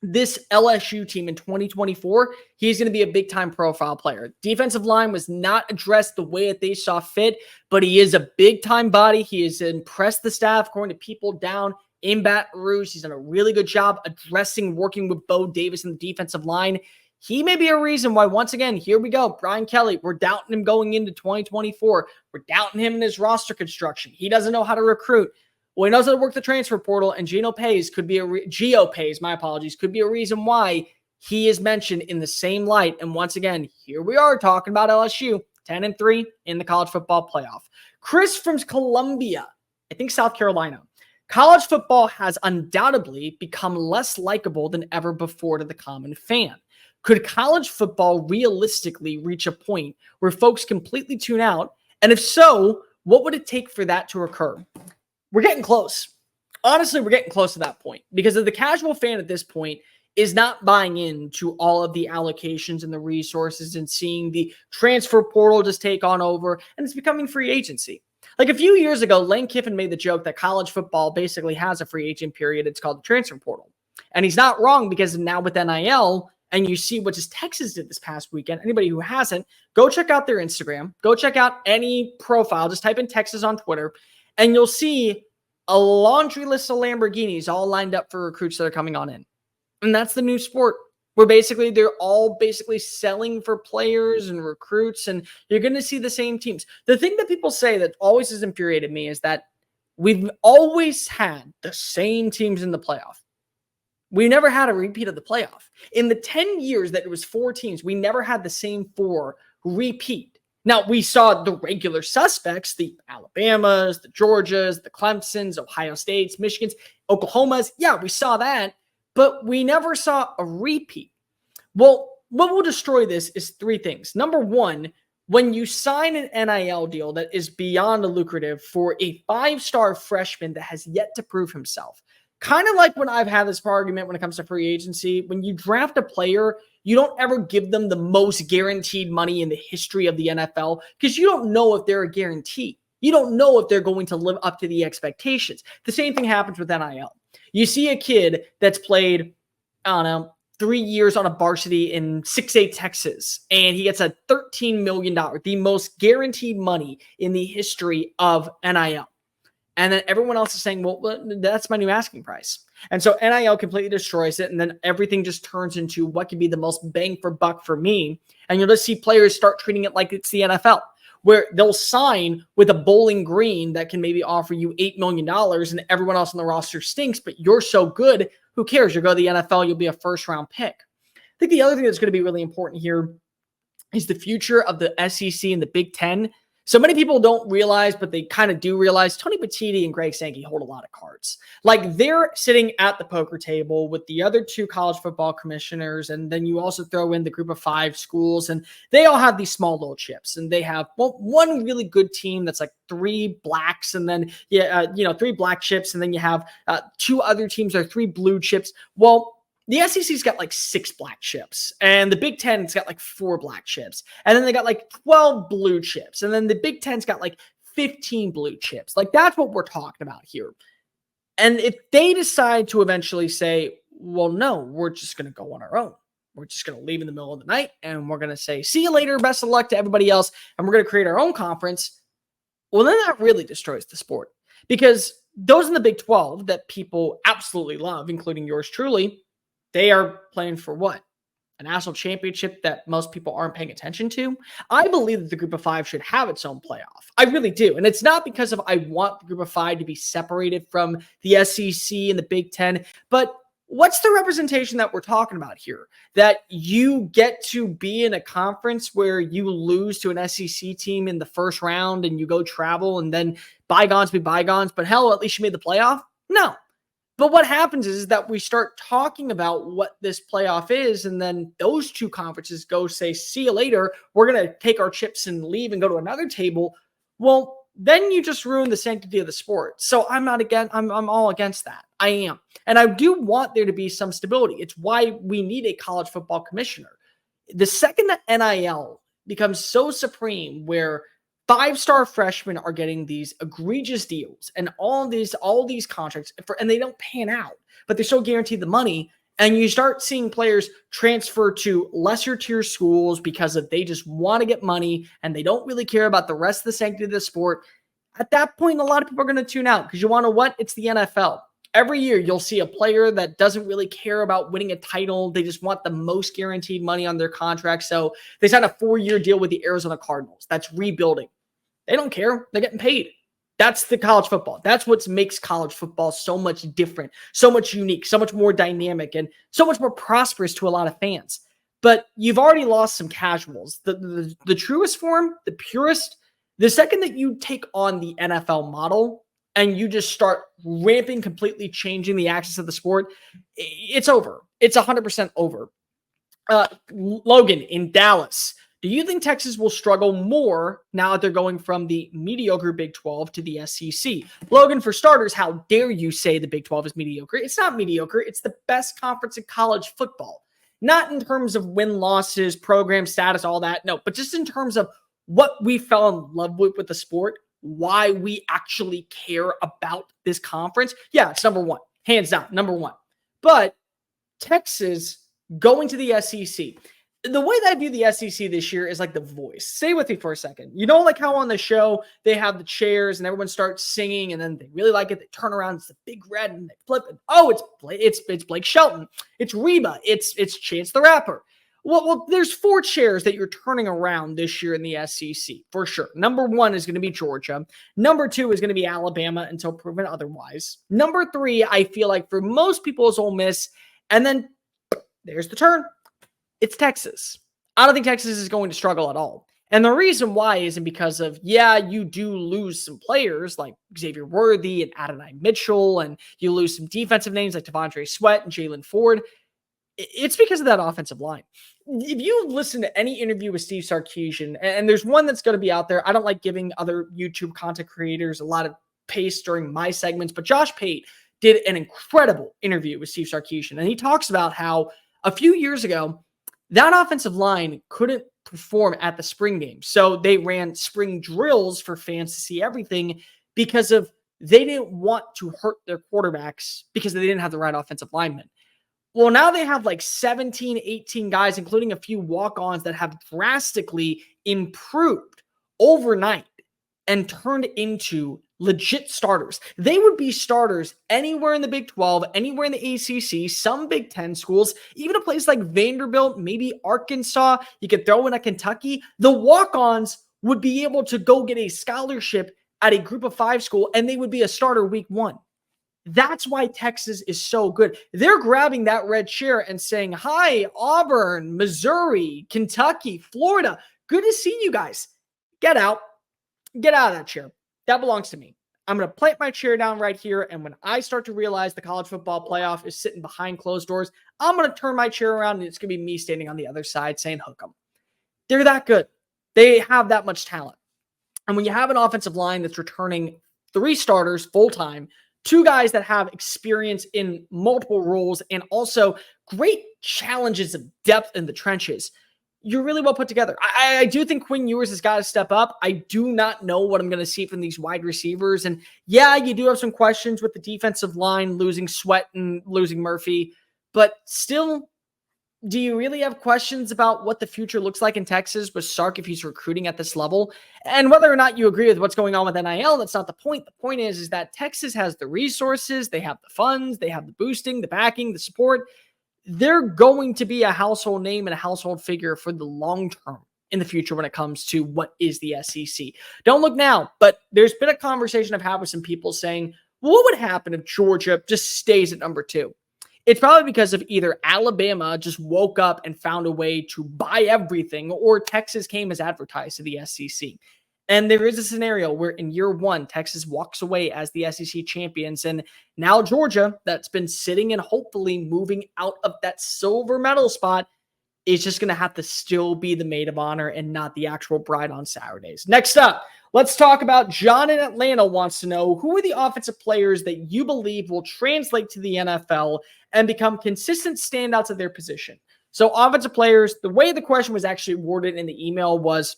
Speaker 1: this LSU team in 2024, he's going to be a big-time profile player. Defensive line was not addressed the way that they saw fit, but he is a big-time body. He has impressed the staff, according to people down in Baton Rouge. He's done a really good job addressing, working with Bo Davis in the defensive line. He may be a reason why, once again, here we go. Brian Kelly, we're doubting him going into 2024. We're doubting him in his roster construction. He doesn't know how to recruit. Well, he knows how to work the transfer portal, and Gio Pace, could be a reason why he is mentioned in the same light. And once again, here we are talking about LSU, 10-3 in the college football playoff. Chris from Columbia, I think South Carolina. College football has undoubtedly become less likable than ever before to the common fan. Could college football realistically reach a point where folks completely tune out? And if so, what would it take for that to occur? We're getting close. Honestly, we're getting close to that point because of the casual fan at this point is not buying into all of the allocations and the resources and seeing the transfer portal just take on over, and it's becoming free agency. Like a few years ago, Lane Kiffin made the joke that college football basically has a free agent period. It's called the transfer portal. And he's not wrong because now with NIL, and you see what just Texas did this past weekend. Anybody who hasn't, go check out their Instagram. Go check out any profile. Just type in Texas on Twitter, and you'll see a laundry list of Lamborghinis all lined up for recruits that are coming on in. And that's the new sport where basically they're all basically selling for players and recruits, and you're going to see the same teams. The thing that people say that always has infuriated me is that we've always had the same teams in the playoff. We never had a repeat of the playoff. In the 10 years that it was 4 teams, we never had the same 4 repeat. Now, we saw the regular suspects, the Alabamas, the Georgias, the Clemsons, Ohio States, Michigans, Oklahomas. Yeah, we saw that, but we never saw a repeat. Well, what will destroy this is 3 things. Number 1, when you sign an NIL deal that is beyond lucrative for a 5-star freshman that has yet to prove himself, kind of like when I've had this argument when it comes to free agency, when you draft a player, you don't ever give them the most guaranteed money in the history of the NFL because you don't know if they're a guarantee. You don't know if they're going to live up to the expectations. The same thing happens with NIL. You see a kid that's played, I don't know, 3 years on a varsity in 6A Texas, and he gets a $13 million, the most guaranteed money in the history of NIL. And then everyone else is saying, well, that's my new asking price. And so NIL completely destroys it. And then everything just turns into what could be the most bang for buck for me. And you'll just see players start treating it like it's the NFL, where they'll sign with a Bowling Green that can maybe offer you $8 million and everyone else on the roster stinks, but you're so good, who cares? You'll go to the NFL, you'll be a first-round pick. I think the other thing that's going to be really important here is the future of the SEC and the Big Ten. So many people don't realize, but they kind of do realize Tony Petitti and Greg Sankey hold a lot of cards. Like they're sitting at the poker table with the other 2 college football commissioners. And then you also throw in the group of 5 schools, and they all have these small little chips, and they have one really good team that's like 3 blacks. And then, 3 black chips. And then you have 2 other teams that are 3 blue chips. Well, the SEC's got like 6 black chips, and the Big Ten's got like 4 black chips, and then they got like 12 blue chips, and then the Big Ten's got like 15 blue chips. Like that's what we're talking about here. And if they decide to eventually say, well, no, we're just going to go on our own. We're just going to leave in the middle of the night, and we're going to say, see you later, best of luck to everybody else, and we're going to create our own conference. Well, then that really destroys the sport, because those in the Big 12 that people absolutely love, including yours truly, they are playing for what? A national championship that most people aren't paying attention to? I believe that the group of 5 should have its own playoff. I really do. And it's not because of I want the group of 5 to be separated from the SEC and the Big Ten, but what's the representation that we're talking about here? That you get to be in a conference where you lose to an SEC team in the first round and you go travel, and then bygones be bygones, but hell, at least you made the playoff? No. But what happens is that we start talking about what this playoff is, and then those 2 conferences go say, see you later, we're going to take our chips and leave and go to another table. Well, then you just ruin the sanctity of the sport. So I'm all against that. I am. And I do want there to be some stability. It's why we need a college football commissioner. The second that NIL becomes so supreme, where five-star freshmen are getting these egregious deals and all these contracts, and they don't pan out, but they're still guaranteed the money. And you start seeing players transfer to lesser tier schools because they just want to get money and they don't really care about the rest of the sanctity of the sport. At that point, a lot of people are going to tune out because you want to know what? It's the NFL. Every year, you'll see a player that doesn't really care about winning a title. They just want the most guaranteed money on their contract. So they signed a 4-year deal with the Arizona Cardinals. That's rebuilding. They don't care. They're getting paid. That's the college football. That's what makes college football so much different, so much unique, so much more dynamic, and so much more prosperous to a lot of fans. But you've already lost some casuals. The truest form, the purest, the second that you take on the NFL model and you just start ramping, completely changing the axis of the sport, it's over. It's 100% over. Logan in Dallas. Do you think Texas will struggle more now that they're going from the mediocre Big 12 to the SEC? Logan, for starters, how dare you say the Big 12 is mediocre? It's not mediocre. It's the best conference in college football. Not in terms of win-losses, program status, all that. No, but just in terms of what we fell in love with the sport, why we actually care about this conference. Yeah, it's number one. Hands down, number one. But Texas going to the SEC. The way that I view the SEC this year is like The Voice. Stay with me for a second. You know, like how on the show they have the chairs and everyone starts singing, and then they really like it. They turn around, it's the big red, and they flip it. Oh, it's Blake Shelton. It's Reba. It's Chance the Rapper. Well, there's 4 chairs that you're turning around this year in the SEC for sure. Number 1 is going to be Georgia. Number 2 is going to be Alabama until proven otherwise. Number 3, I feel like for most people is Ole Miss, and then there's the turn. It's Texas. I don't think Texas is going to struggle at all. And the reason why isn't because of, you do lose some players like Xavier Worthy and Adonai Mitchell, and you lose some defensive names like Devondre Sweat and Jalen Ford. It's because of that offensive line. If you listen to any interview with Steve Sarkisian, and there's one that's going to be out there, I don't like giving other YouTube content creators a lot of pace during my segments, but Josh Pate did an incredible interview with Steve Sarkisian, and he talks about how a few years ago, that offensive line couldn't perform at the spring game. So they ran spring drills for fans to see everything because they didn't want to hurt their quarterbacks because they didn't have the right offensive linemen. Well, now they have like 17, 18 guys, including a few walk-ons that have drastically improved overnight and turned into legit starters. They would be starters anywhere in the Big 12, anywhere in the ACC, some Big 10 schools, even a place like Vanderbilt, maybe Arkansas. You could throw in a Kentucky. The walk-ons would be able to go get a scholarship at a group of 5 school, and they would be a starter week 1. That's why Texas is so good. They're grabbing that red chair and saying, hi, Auburn, Missouri, Kentucky, Florida. Good to see you guys. Get out. Get out of that chair. That belongs to me. I'm going to plant my chair down right here, and when I start to realize the college football playoff is sitting behind closed doors, I'm going to turn my chair around, and it's going to be me standing on the other side saying, hook them. They're that good. They have that much talent. And when you have an offensive line that's returning 3 starters full-time, 2 guys that have experience in multiple roles and also great challenges of depth in the trenches, you're really well put together. I do think Quinn Ewers has got to step up. I do not know what I'm going to see from these wide receivers. And you do have some questions with the defensive line, losing Sweat and losing Murphy. But still, do you really have questions about what the future looks like in Texas with Sark if he's recruiting at this level? And whether or not you agree with what's going on with NIL, that's not the point. The point is that Texas has the resources, they have the funds, they have the boosting, the backing, the support. They're going to be a household name and a household figure for the long term in the future when it comes to what is the SEC. Don't look now, but there's been a conversation I've had with some people saying, well, what would happen if Georgia just stays at number 2? It's probably because of either Alabama just woke up and found a way to buy everything, or Texas came as advertised to the SEC. And there is a scenario where in year 1, Texas walks away as the SEC champions. And now Georgia, that's been sitting and hopefully moving out of that silver medal spot, is just going to have to still be the maid of honor and not the actual bride on Saturdays. Next up, Let's talk about John in Atlanta wants to know, who are the offensive players that you believe will translate to the NFL and become consistent standouts of their position? So offensive players, the way the question was actually worded in the email was,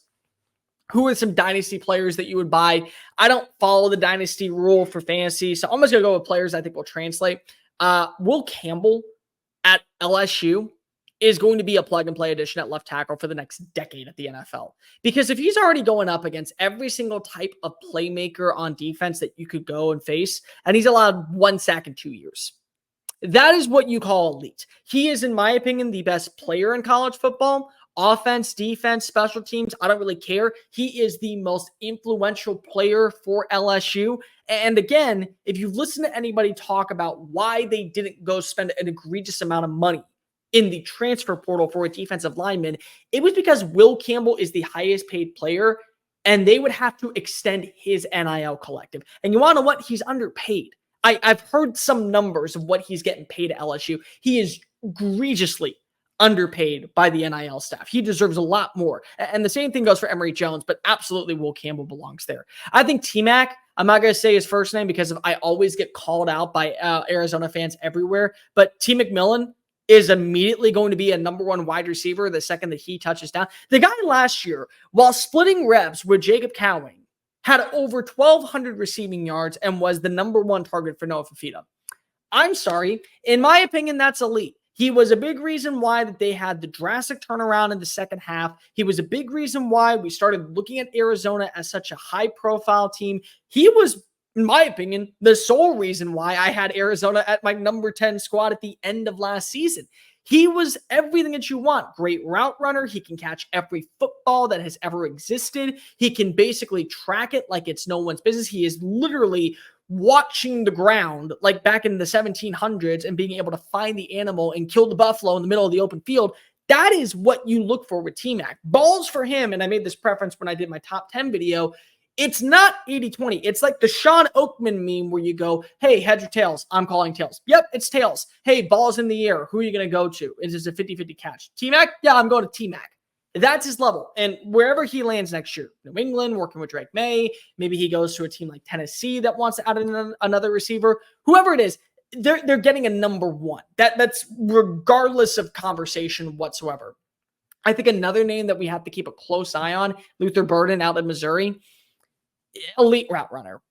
Speaker 1: who are some dynasty players that you would buy? I don't follow the dynasty rule for fantasy, so I'm just going to go with players I think will translate. Will Campbell at LSU is going to be a plug-and-play addition at left tackle for the next decade at the NFL. Because if he's already going up against every single type of playmaker on defense that you could go and face, and he's allowed 1 sack in 2 years, that is what you call elite. He is, in my opinion, the best player in college football. Offense, defense, special teams, I don't really care. He is the most influential player for LSU. And again, if you've listened to anybody talk about why they didn't go spend an egregious amount of money in the transfer portal for a defensive lineman, it was because Will Campbell is the highest paid player, and they would have to extend his NIL collective. And you want to know what? He's underpaid. I've heard some numbers of what he's getting paid at LSU. He is egregiously underpaid by the NIL staff. He deserves a lot more. And the same thing goes for Emory Jones, but absolutely Will Campbell belongs there. I think T-Mac, I'm not going to say his first name because I always get called out by Arizona fans everywhere, but T. McMillan is immediately going to be a number 1 wide receiver the second that he touches down. The guy last year, while splitting reps with Jacob Cowing, had over 1,200 receiving yards and was the number 1 target for Noah Fafita. I'm sorry. In my opinion, that's elite. He was a big reason why that they had the drastic turnaround in the second half. He was a big reason why we started looking at Arizona as such a high-profile team. He was, in my opinion, the sole reason why I had Arizona at my number 10 squad at the end of last season. He was everything that you want. Great route runner. He can catch every football that has ever existed. He can basically track it like it's no one's business. He is literally watching the ground like back in the 1700s and being able to find the animal and kill the buffalo in the middle of the open field. That is what you look for with T-Mac. Balls for him, and I made this preference when I did my top 10 video, it's not 80-20. It's like the Sean Oakman meme where you go, hey, heads or tails? I'm calling tails. Yep, it's tails. Hey, balls in the air. Who are you going to go to? Is this a 50-50 catch? T-Mac? Yeah, I'm going to T-Mac. That's his level. And wherever he lands next year, New England, working with Drake May, maybe he goes to a team like Tennessee that wants to add another receiver. Whoever it is, they're getting a number 1. That's regardless of conversation whatsoever. I think another name that we have to keep a close eye on, Luther Burden out of Missouri. Elite route runner,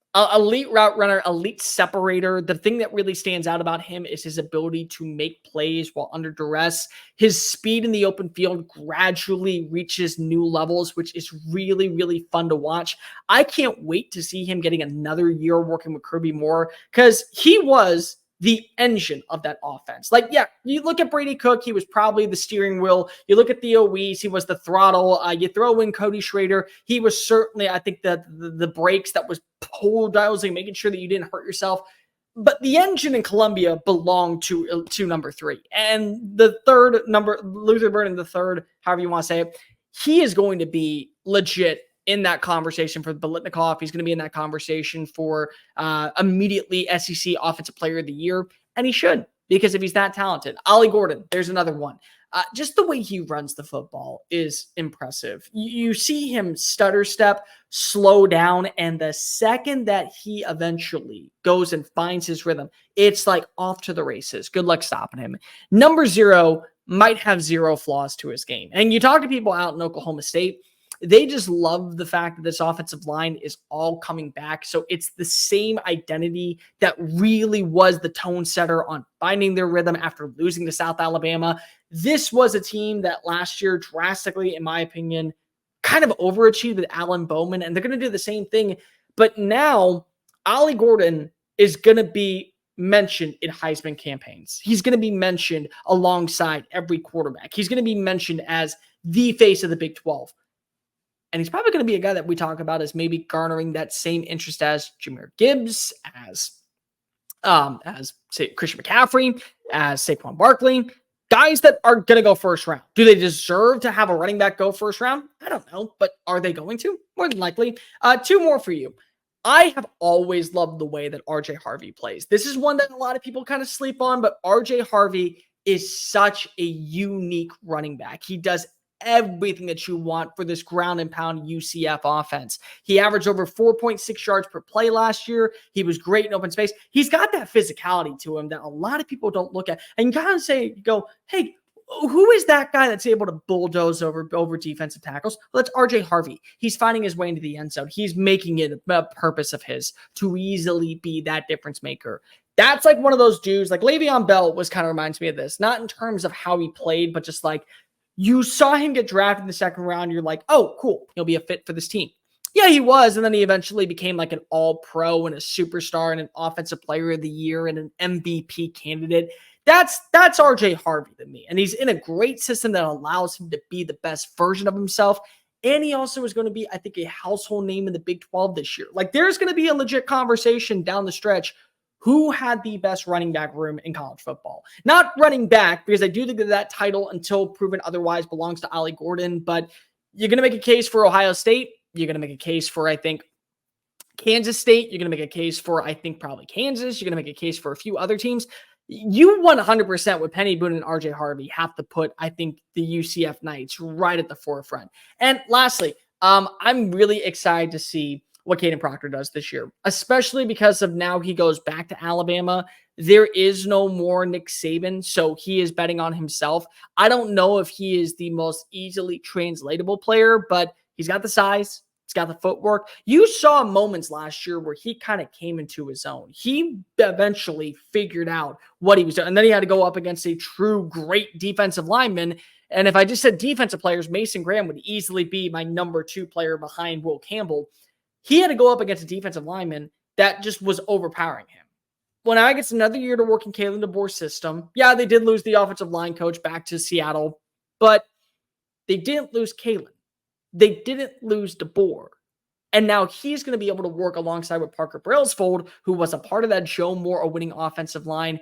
Speaker 1: elite separator. The thing that really stands out about him is his ability to make plays while under duress. His speed in the open field gradually reaches new levels, which is really, really fun to watch. I can't wait to see him getting another year working with Kirby Moore because he was the engine of that offense. Like, yeah, you look at Brady Cook, he was probably the steering wheel. You look at Theo Weiss, he was the throttle. You throw in Cody Schrader, he was certainly, I think, the brakes that was bulldozing, making sure that you didn't hurt yourself. But the engine in Columbia belonged to number 3. And the third number, Luther Burden, the third, however you want to say it, he is going to be legit in that conversation for Biletnikoff. He's going to be in that conversation for immediately SEC Offensive Player of the Year. And he should, because if he's that talented. Ollie Gordon, there's another one. Just the way he runs the football is impressive. You see him stutter step, slow down, and the second that he eventually goes and finds his rhythm, it's like off to the races. Good luck stopping him. Number 0 might have 0 flaws to his game. And you talk to people out in Oklahoma State, they just love the fact that this offensive line is all coming back. So it's the same identity that really was the tone setter on finding their rhythm after losing to South Alabama. This was a team that last year drastically, in my opinion, kind of overachieved with Alan Bowman, and they're going to do the same thing. But now Ollie Gordon is going to be mentioned in Heisman campaigns. He's going to be mentioned alongside every quarterback. He's going to be mentioned as the face of the Big 12. And he's probably going to be a guy that we talk about as maybe garnering that same interest as Jahmyr Gibbs, as say Christian McCaffrey, as Saquon Barkley, guys that are going to go first round. Do they deserve to have a running back go first round? I don't know, but are they going to? More than likely. 2 more for you. I have always loved the way that RJ Harvey plays. This is one that a lot of people kind of sleep on, but RJ Harvey is such a unique running back. He does everything that you want for this ground and pound UCF offense. He averaged over 4.6 yards per play last year. He was great in open space. He's got that physicality to him that a lot of people don't look at. And you kind of go, hey, who is that guy that's able to bulldoze over defensive tackles? Well, that's RJ Harvey. He's finding his way into the end zone. He's making it a purpose of his to easily be that difference maker. That's like one of those dudes, like Le'Veon Bell reminds me of this, not in terms of how he played, but just like you saw him get drafted in the second round. You're like, oh, cool. He'll be a fit for this team. Yeah, he was. And then he eventually became like an all-pro and a superstar and an offensive player of the year and an MVP candidate. That's RJ Harvey to me. And he's in a great system that allows him to be the best version of himself. And he also is going to be, I think, a household name in the Big 12 this year. Like, there's going to be a legit conversation down the stretch. Who had the best running back room in college football? Not running back, because I do think that title, until proven otherwise, belongs to Ollie Gordon. But you're going to make a case for Ohio State. You're going to make a case for, I think, Kansas State. You're going to make a case for, I think, probably Kansas. You're going to make a case for a few other teams. You 100% with Penny Boone and RJ Harvey have to put, I think, the UCF Knights right at the forefront. And lastly, I'm really excited to see what Caden Proctor does this year, especially because of now he goes back to Alabama. There is no more Nick Saban, so he is betting on himself. I don't know if he is the most easily translatable player, but he's got the size. He's got the footwork. You saw moments last year where he kind of came into his own. He eventually figured out what he was doing. And then he had to go up against a true great defensive lineman. And if I just said defensive players, Mason Graham would easily be my number 2 player behind Will Campbell. He had to go up against a defensive lineman that just was overpowering him. When I gets another year to work in Kalen DeBoer's system, yeah, they did lose the offensive line coach back to Seattle, but they didn't lose Kalen. They didn't lose DeBoer. And now he's going to be able to work alongside with Parker Brailsford, who was a part of that Joe Moore winning offensive line.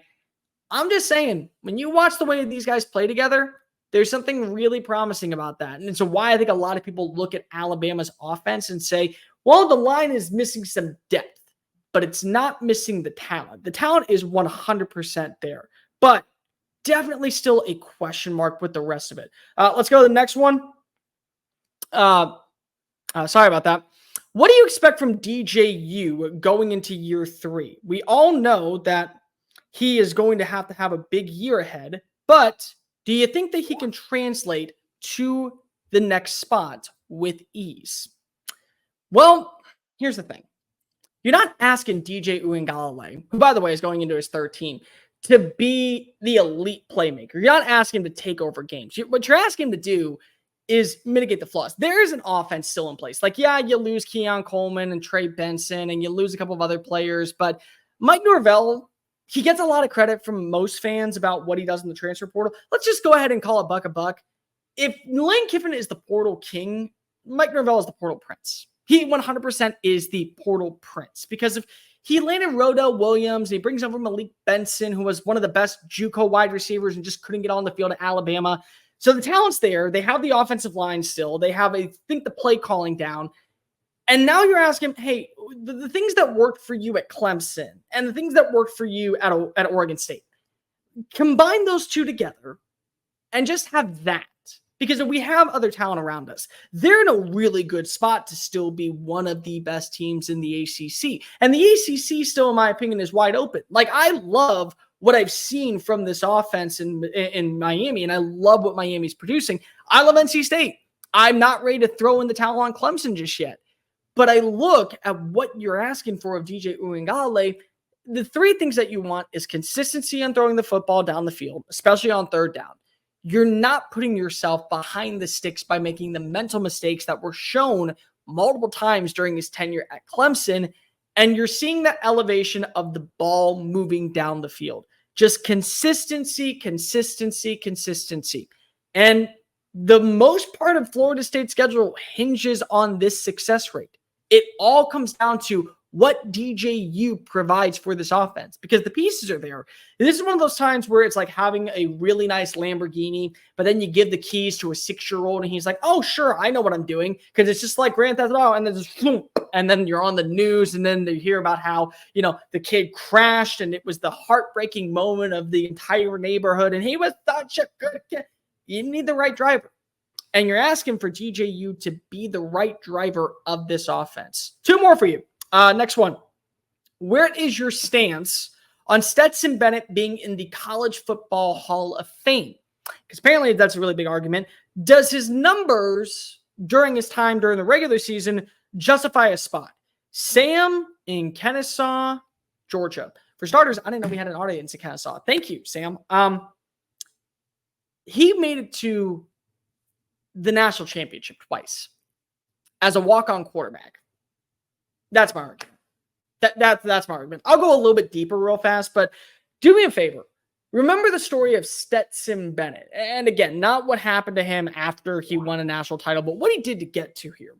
Speaker 1: I'm just saying, when you watch the way these guys play together, there's something really promising about that. And so why I think a lot of people look at Alabama's offense and say, well, the line is missing some depth, but it's not missing the talent. The talent is 100% there, but definitely still a question mark with the rest of it. Let's go to the next one. Sorry about that. What do you expect from DJU going into year 3? We all know that he is going to have a big year ahead, but do you think that he can translate to the next spot with ease? Well, here's the thing. You're not asking DJ Uiagalelei, who, by the way, is going into his 3rd team, to be the elite playmaker. You're not asking him to take over games. What you're asking him to do is mitigate the flaws. There is an offense still in place. Like, yeah, you lose Keon Coleman and Trey Benson, and you lose a couple of other players, but Mike Norvell, he gets a lot of credit from most fans about what he does in the transfer portal. Let's just go ahead and call a buck. If Lane Kiffin is the portal king, Mike Norvell is the portal prince. He 100% is the portal prince, because if he landed Rodell Williams, and he brings over Malik Benson, who was one of the best JUCO wide receivers and just couldn't get on the field at Alabama. So the talent's there. They have the offensive line still. They have, I think, the play calling down. And now you're asking, hey, the things that worked for you at Clemson and the things that worked for you at Oregon State, combine those two together and just have that. Because if we have other talent around us, they're in a really good spot to still be one of the best teams in the ACC. And the ACC still, in my opinion, is wide open. Like, I love what I've seen from this offense in Miami, and I love what Miami's producing. I love NC State. I'm not ready to throw in the towel on Clemson just yet. But I look at what you're asking for of DJ Uiagalelei. The 3 things that you want is consistency on throwing the football down the field, especially on 3rd down. You're not putting yourself behind the sticks by making the mental mistakes that were shown multiple times during his tenure at Clemson. And you're seeing that elevation of the ball moving down the field. Just consistency. And the most part of Florida State's schedule hinges on this success rate. It all comes down to what DJU provides for this offense, because the pieces are there. This is one of those times where it's like having a really nice Lamborghini, but then you give the keys to a 6-year-old and he's like, oh, sure, I know what I'm doing. Because it's just like Grand Theft Auto, and then just, and then you're on the news, and then they hear about how, the kid crashed and it was the heartbreaking moment of the entire neighborhood, and he was such a good kid. You need the right driver. And you're asking for DJU to be the right driver of this offense. 2 more for you. Next one. Where is your stance on Stetson Bennett being in the College Football Hall of Fame? Because apparently that's a really big argument. Does his numbers during his time during the regular season justify a spot? Sam in Kennesaw, Georgia. For starters, I didn't know we had an audience in Kennesaw. Thank you, Sam. He made it to the national championship twice as a walk-on quarterback. That's my argument. That's my argument. I'll go a little bit deeper real fast, but do me a favor. Remember the story of Stetson Bennett. And again, not what happened to him after he won a national title, but what he did to get to here.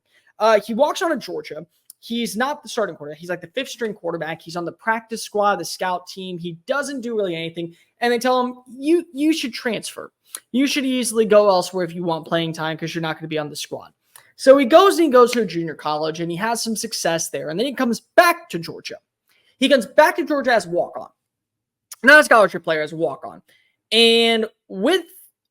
Speaker 1: He walks on to Georgia. He's not the starting quarterback. He's like the 5th string quarterback. He's on the practice squad, the scout team. He doesn't do really anything. And they tell him, you should transfer. You should easily go elsewhere if you want playing time because you're not going to be on the squad. So he goes to a junior college and he has some success there. And then he comes back to Georgia. He comes back to Georgia as walk-on. Not a scholarship player, as a walk-on. And with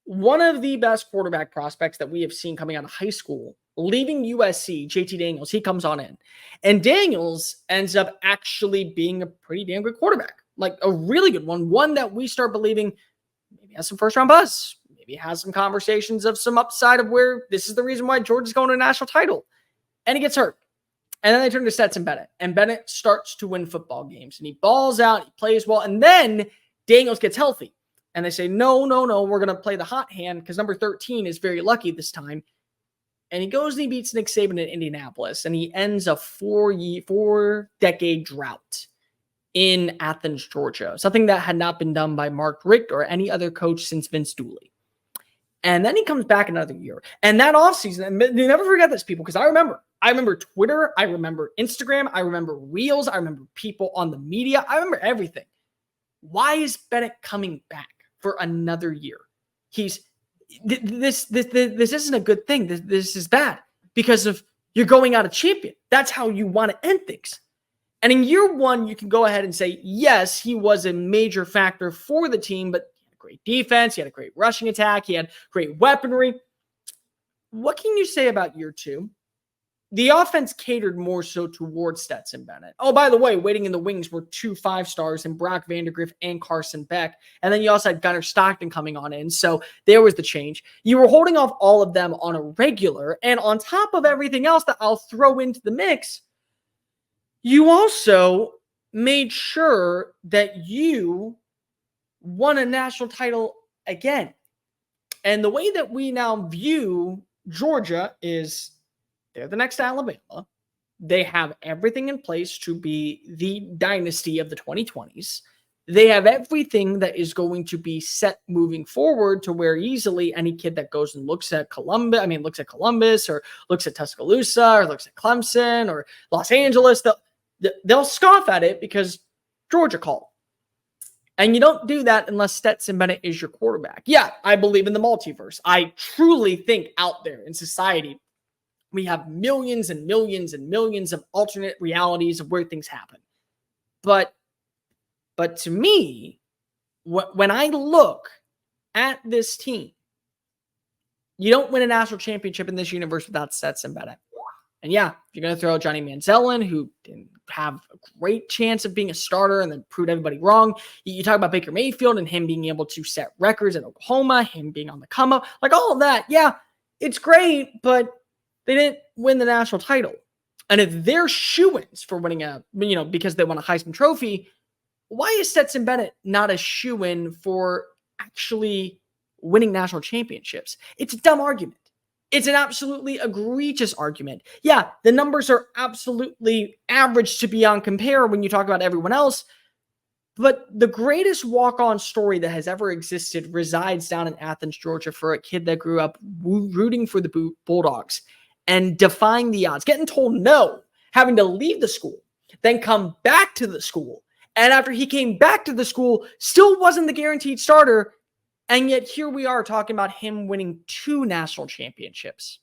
Speaker 1: one of the best quarterback prospects that we have seen coming out of high school, leaving USC, JT Daniels, he comes on in. And Daniels ends up actually being a pretty damn good quarterback. Like a really good one that we start believing maybe has some first-round buzz. Maybe has some conversations of some upside of where this is the reason why Georgia's going to a national title. And he gets hurt. And then they turn to Stetson Bennett. And Bennett starts to win football games. And he balls out. He plays well. And then Daniels gets healthy. And they say, no, we're going to play the hot hand because number 13 is very lucky this time. And he goes and he beats Nick Saban in Indianapolis. And he ends a 4-decade drought in Athens, Georgia. Something that had not been done by Mark Richt or any other coach since Vince Dooley. And then he comes back another year. And that offseason, and you never forget this, people, because I remember Twitter, I remember Instagram, I remember Reels, I remember people on the media, I remember everything. Why is Bennett coming back for another year? This isn't a good thing. This is bad because of you're going out a champion. That's how you want to end things. And in year 1, you can go ahead and say, yes, he was a major factor for the team, but great defense. He had a great rushing attack. He had great weaponry. What can you say about year 2? The offense catered more so towards Stetson Bennett. Oh, by the way, waiting in the wings were 2 5-stars in Brock Vandegrift and Carson Beck. And then you also had Gunnar Stockton coming on in. So there was the change. You were holding off all of them on a regular. And on top of everything else that I'll throw into the mix, you also made sure that you won a national title again. And the way that we now view Georgia is they're the next Alabama. They have everything in place to be the dynasty of the 2020s. They have everything that is going to be set moving forward to where easily any kid that goes and looks at Columbus or looks at Tuscaloosa or looks at Clemson or Los Angeles, they'll scoff at it because Georgia called. And you don't do that unless Stetson Bennett is your quarterback. Yeah, I believe in the multiverse. I truly think out there in society, we have millions and millions and millions of alternate realities of where things happen. But to me, when I look at this team, you don't win a national championship in this universe without Stetson Bennett. And yeah, you're going to throw Johnny Manziel in, who didn't have a great chance of being a starter and then proved everybody wrong. You talk about Baker Mayfield and him being able to set records at Oklahoma, him being on the come up, like all of that. Yeah, it's great, but they didn't win the national title. And if they're shoo-ins for winning because they won a Heisman Trophy, why is Stetson Bennett not a shoo-in for actually winning national championships? It's a dumb argument. It's an absolutely egregious argument. Yeah, the numbers are absolutely average to beyond compare when you talk about everyone else. But the greatest walk-on story that has ever existed resides down in Athens, Georgia, for a kid that grew up rooting for the Bulldogs and defying the odds, getting told no, having to leave the school, then come back to the school. And after he came back to the school, still wasn't the guaranteed starter. And yet here we are talking about him winning 2 national championships.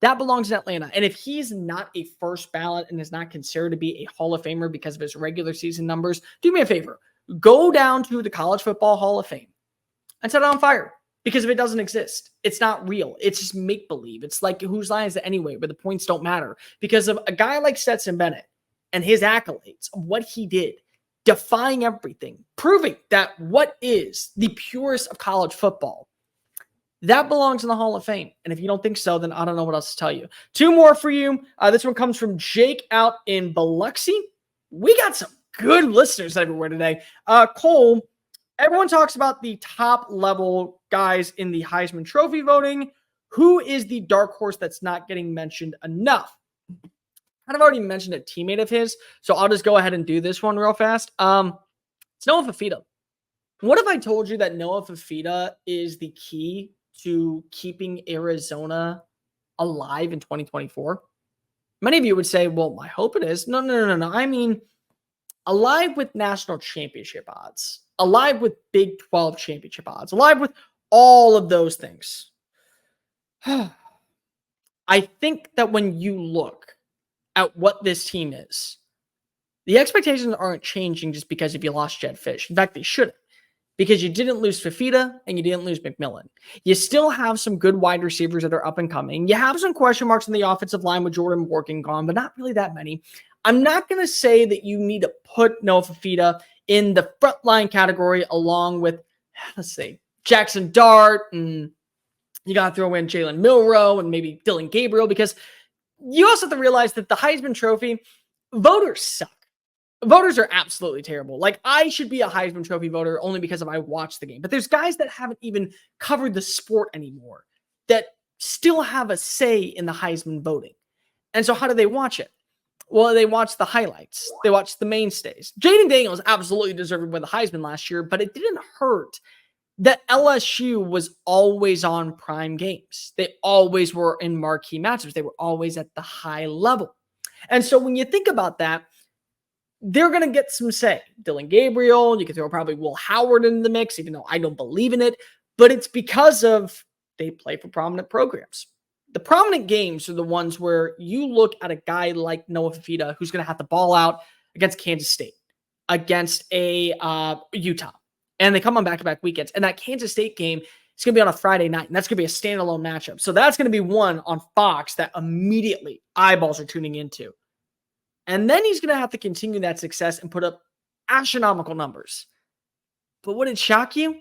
Speaker 1: That belongs in Atlanta. And if he's not a first ballot and is not considered to be a Hall of Famer because of his regular season numbers, do me a favor. Go down to the College Football Hall of Fame and set it on fire. Because if it doesn't exist, it's not real. It's just make-believe. It's like whose line is it anyway, where the points don't matter. Because of a guy like Stetson Bennett and his accolades of what he did, defying everything, proving that what is the purest of college football, that belongs in the Hall of Fame. And if you don't think so, then I don't know what else to tell you. Two more for you. This one comes from Jake out in Biloxi. We got some good listeners everywhere today. Cole, everyone talks about the top level guys in the Heisman Trophy voting. Who is the dark horse that's not getting mentioned enough? I've already mentioned a teammate of his, so I'll just go ahead and do this one real fast. It's Noah Fifita. What if I told you that Noah Fifita is the key to keeping Arizona alive in 2024? Many of you would say, well, I hope it is. No. I mean, alive with national championship odds, alive with Big 12 championship odds, alive with all of those things. I think that when you look at what this team is, the expectations aren't changing just because if you lost Jed Fish. In fact, they shouldn't. Because you didn't lose Fifita and you didn't lose McMillan. You still have some good wide receivers that are up and coming. You have some question marks in the offensive line with Jordan Morgan gone, but not really that many. I'm not going to say that you need to put Noah Fifita in the frontline category along with, let's see, Jackson Dart, and you got to throw in Jalen Milroe and maybe Dylan Gabriel, because you also have to realize that the Heisman Trophy, voters suck. Voters are absolutely terrible. Like, I should be a Heisman Trophy voter only because I watched the game. But there's guys that haven't even covered the sport anymore that still have a say in the Heisman voting. And so how do they watch it? Well, they watch the highlights. They watch the mainstays. Jaden Daniels absolutely deserved to win the Heisman last year, but it didn't hurt that LSU was always on prime games. They always were in marquee matchups. They were always at the high level. And so when you think about that, they're going to get some say. Dylan Gabriel, you can throw probably Will Howard in the mix, even though I don't believe in it. But it's because of they play for prominent programs. The prominent games are the ones where you look at a guy like Noah Fifita, who's going to have to ball out against Kansas State, against a Utah. And they come on back-to-back weekends. And that Kansas State game is going to be on a Friday night. And that's going to be a standalone matchup. So that's going to be one on Fox that immediately eyeballs are tuning into. And then he's going to have to continue that success and put up astronomical numbers. But would it shock you?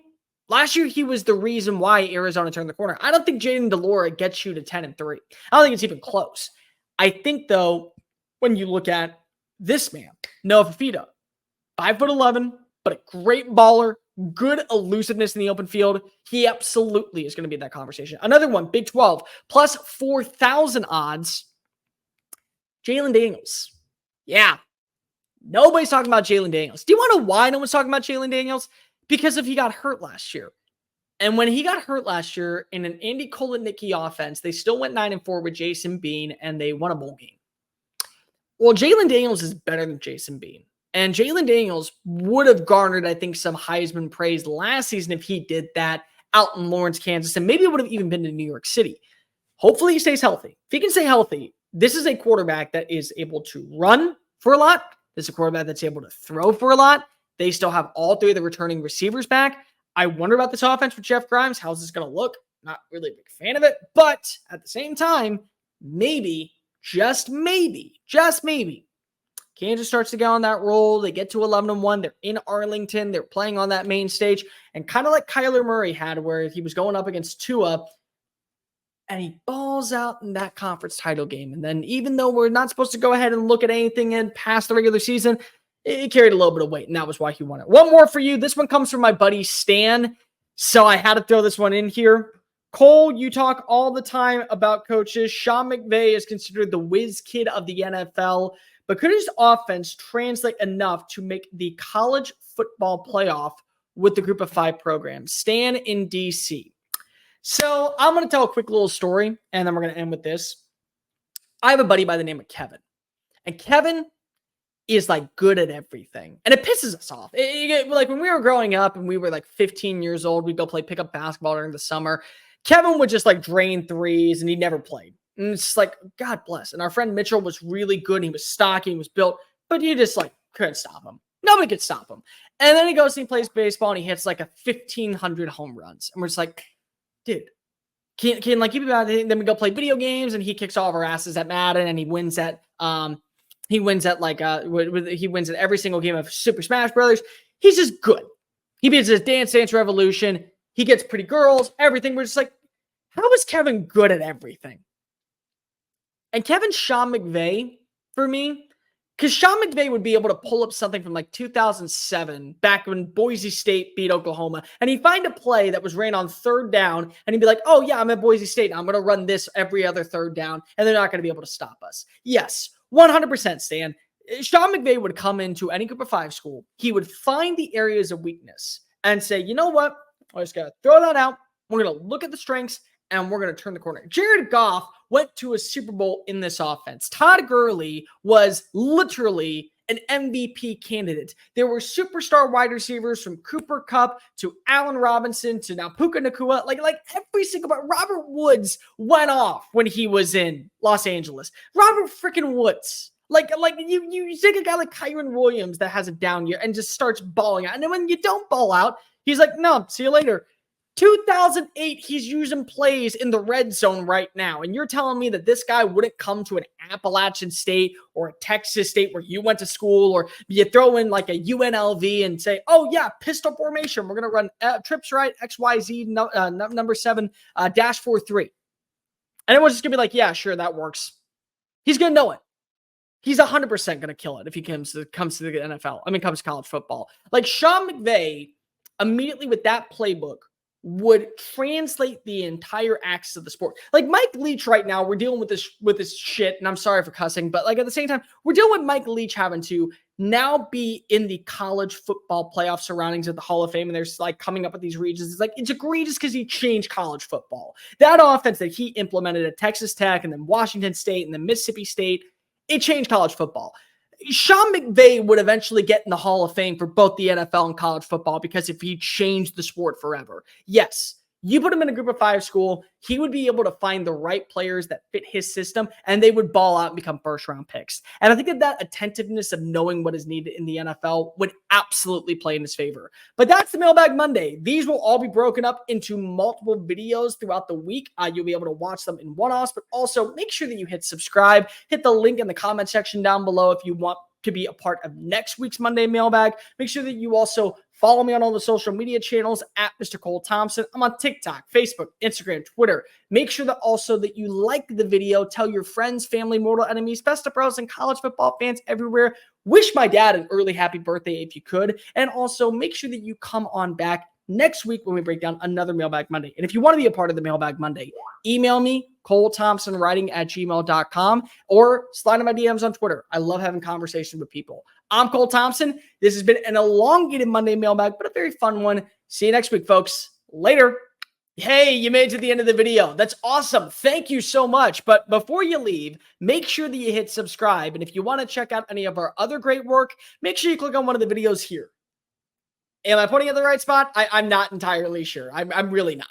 Speaker 1: Last year, he was the reason why Arizona turned the corner. I don't think Jaden DeLora gets you to 10-3. I don't think it's even close. I think, though, when you look at this man, Noah Fifita, 5'11", but a great baller, good elusiveness in the open field, he absolutely is going to be in that conversation. Another one, Big 12, plus 4,000 odds, Jalen Daniels. Yeah. Nobody's talking about Jalen Daniels. Do you want to know why no one's talking about Jalen Daniels? Because he got hurt last year. And when he got hurt last year in an Andy Kotelnicki offense, they still went 9-4 with Jason Bean, and they won a bowl game. Well, Jalen Daniels is better than Jason Bean. And Jalen Daniels would have garnered, I think, some Heisman praise last season if he did that out in Lawrence, Kansas, and maybe it would have even been to New York City. Hopefully he stays healthy. If he can stay healthy, this is a quarterback that is able to run for a lot. This is a quarterback that's able to throw for a lot. They still have all three of the returning receivers back. I wonder about this offense with Jeff Grimes. How's this going to look? Not really a big fan of it. But at the same time, maybe, just maybe, Kansas starts to get on that roll. They get to 11-1. They're in Arlington. They're playing on that main stage. And kind of like Kyler Murray had, where he was going up against Tua, and he balls out in that conference title game. And then even though we're not supposed to go ahead and look at anything in past the regular season, it carried a little bit of weight, and that was why he won it. One more for you. This one comes from my buddy Stan, so I had to throw this one in here. Cole, you talk all the time about coaches. Sean McVay is considered the whiz kid of the NFL, but could his offense translate enough to make the college football playoff with the group of 5 programs? Stan in D.C. So I'm going to tell a quick little story, and then we're going to end with this. I have a buddy by the name of Kevin, and Kevin is like good at everything, and it pisses us off. Like when we were growing up and we were like 15 years old, we'd go play pickup basketball during the summer. Kevin would just like drain threes, and he never played. And it's just like, God bless. And our friend Mitchell was really good. And he was stocky, he was built, but you just like couldn't stop him. Nobody could stop him. And then he goes and he plays baseball, and he hits like 1,500 home runs, and we're just like, dude, can like keep about it. Then we go play video games, and he kicks all of our asses at Madden, and he wins at he wins at every single game of Super Smash Brothers. He's just good. He beats his Dance Dance Revolution. He gets pretty girls, everything. We're just like, how is Kevin good at everything? And Kevin's Sean McVay for me, because Sean McVay would be able to pull up something from like 2007, back when Boise State beat Oklahoma, and he'd find a play that was ran on third down, and he'd be like, oh yeah, I'm at Boise State, and I'm going to run this every other third down, and they're not going to be able to stop us. Yes, 100%, Stan. Sean McVay would come into any group of 5 school. He would find the areas of weakness and say, you know what? I just got to throw that out. We're going to look at the strengths, and we're going to turn the corner. Jared Goff went to a Super Bowl in this offense. Todd Gurley was literally an MVP candidate. There were superstar wide receivers from Cooper Kupp to Allen Robinson to now Puka Nacua. Like every single one. Robert Woods went off when he was in Los Angeles. Robert freaking Woods. Like you take a guy like Kyron Williams that has a down year and just starts balling out. And then when you don't ball out, he's like, no, see you later. 2008, he's using plays in the red zone right now. And you're telling me that this guy wouldn't come to an Appalachian State or a Texas State where you went to school, or you throw in like a UNLV and say, oh yeah, pistol formation. We're going to run trips right, XYZ, number 7, -43. And everyone's just going to be like, yeah, sure, that works. He's going to know it. He's 100% going to kill it if he comes to the NFL. I mean, comes to college football. Like Sean McVay, immediately with that playbook, would translate the entire axis of the sport. Like Mike Leach right now, we're dealing with this shit, and I'm sorry for cussing, but like at the same time, we're dealing with Mike Leach having to now be in the college football playoff surroundings of the Hall of Fame, and there's like coming up with these regions. It's like, it's egregious because he changed college football. That offense that he implemented at Texas Tech and then Washington State and then Mississippi State, it changed college football. Sean McVay would eventually get in the Hall of Fame for both the NFL and college football because if he changed the sport forever. Yes, you put him in a group of 5 school, he would be able to find the right players that fit his system, and they would ball out and become first-round picks. And I think that attentiveness of knowing what is needed in the NFL would absolutely play in his favor. But that's the Mailbag Monday. These will all be broken up into multiple videos throughout the week. You'll be able to watch them in one-offs, but also make sure that you hit subscribe. Hit the link in the comment section down below if you want to be a part of next week's Monday Mailbag. Make sure that you also follow me on all the social media channels at Mr. Cole Thompson. I'm on TikTok, Facebook, Instagram, Twitter. Make sure that also that you like the video. Tell your friends, family, mortal enemies, best of bros, and college football fans everywhere. Wish my dad an early happy birthday if you could. And also make sure that you come on back next week when we break down another Mailbag Monday. And if you want to be a part of the Mailbag Monday, email me, ColeThompsonWriting@gmail.com, or slide in my DMs on Twitter. I love having conversations with people. I'm Cole Thompson. This has been an elongated Monday Mailbag, but a very fun one. See you next week, folks. Later. Hey, you made it to the end of the video. That's awesome. Thank you so much. But before you leave, make sure that you hit subscribe. And if you want to check out any of our other great work, make sure you click on one of the videos here. Am I pointing at the right spot? I'm not entirely sure. I'm really not.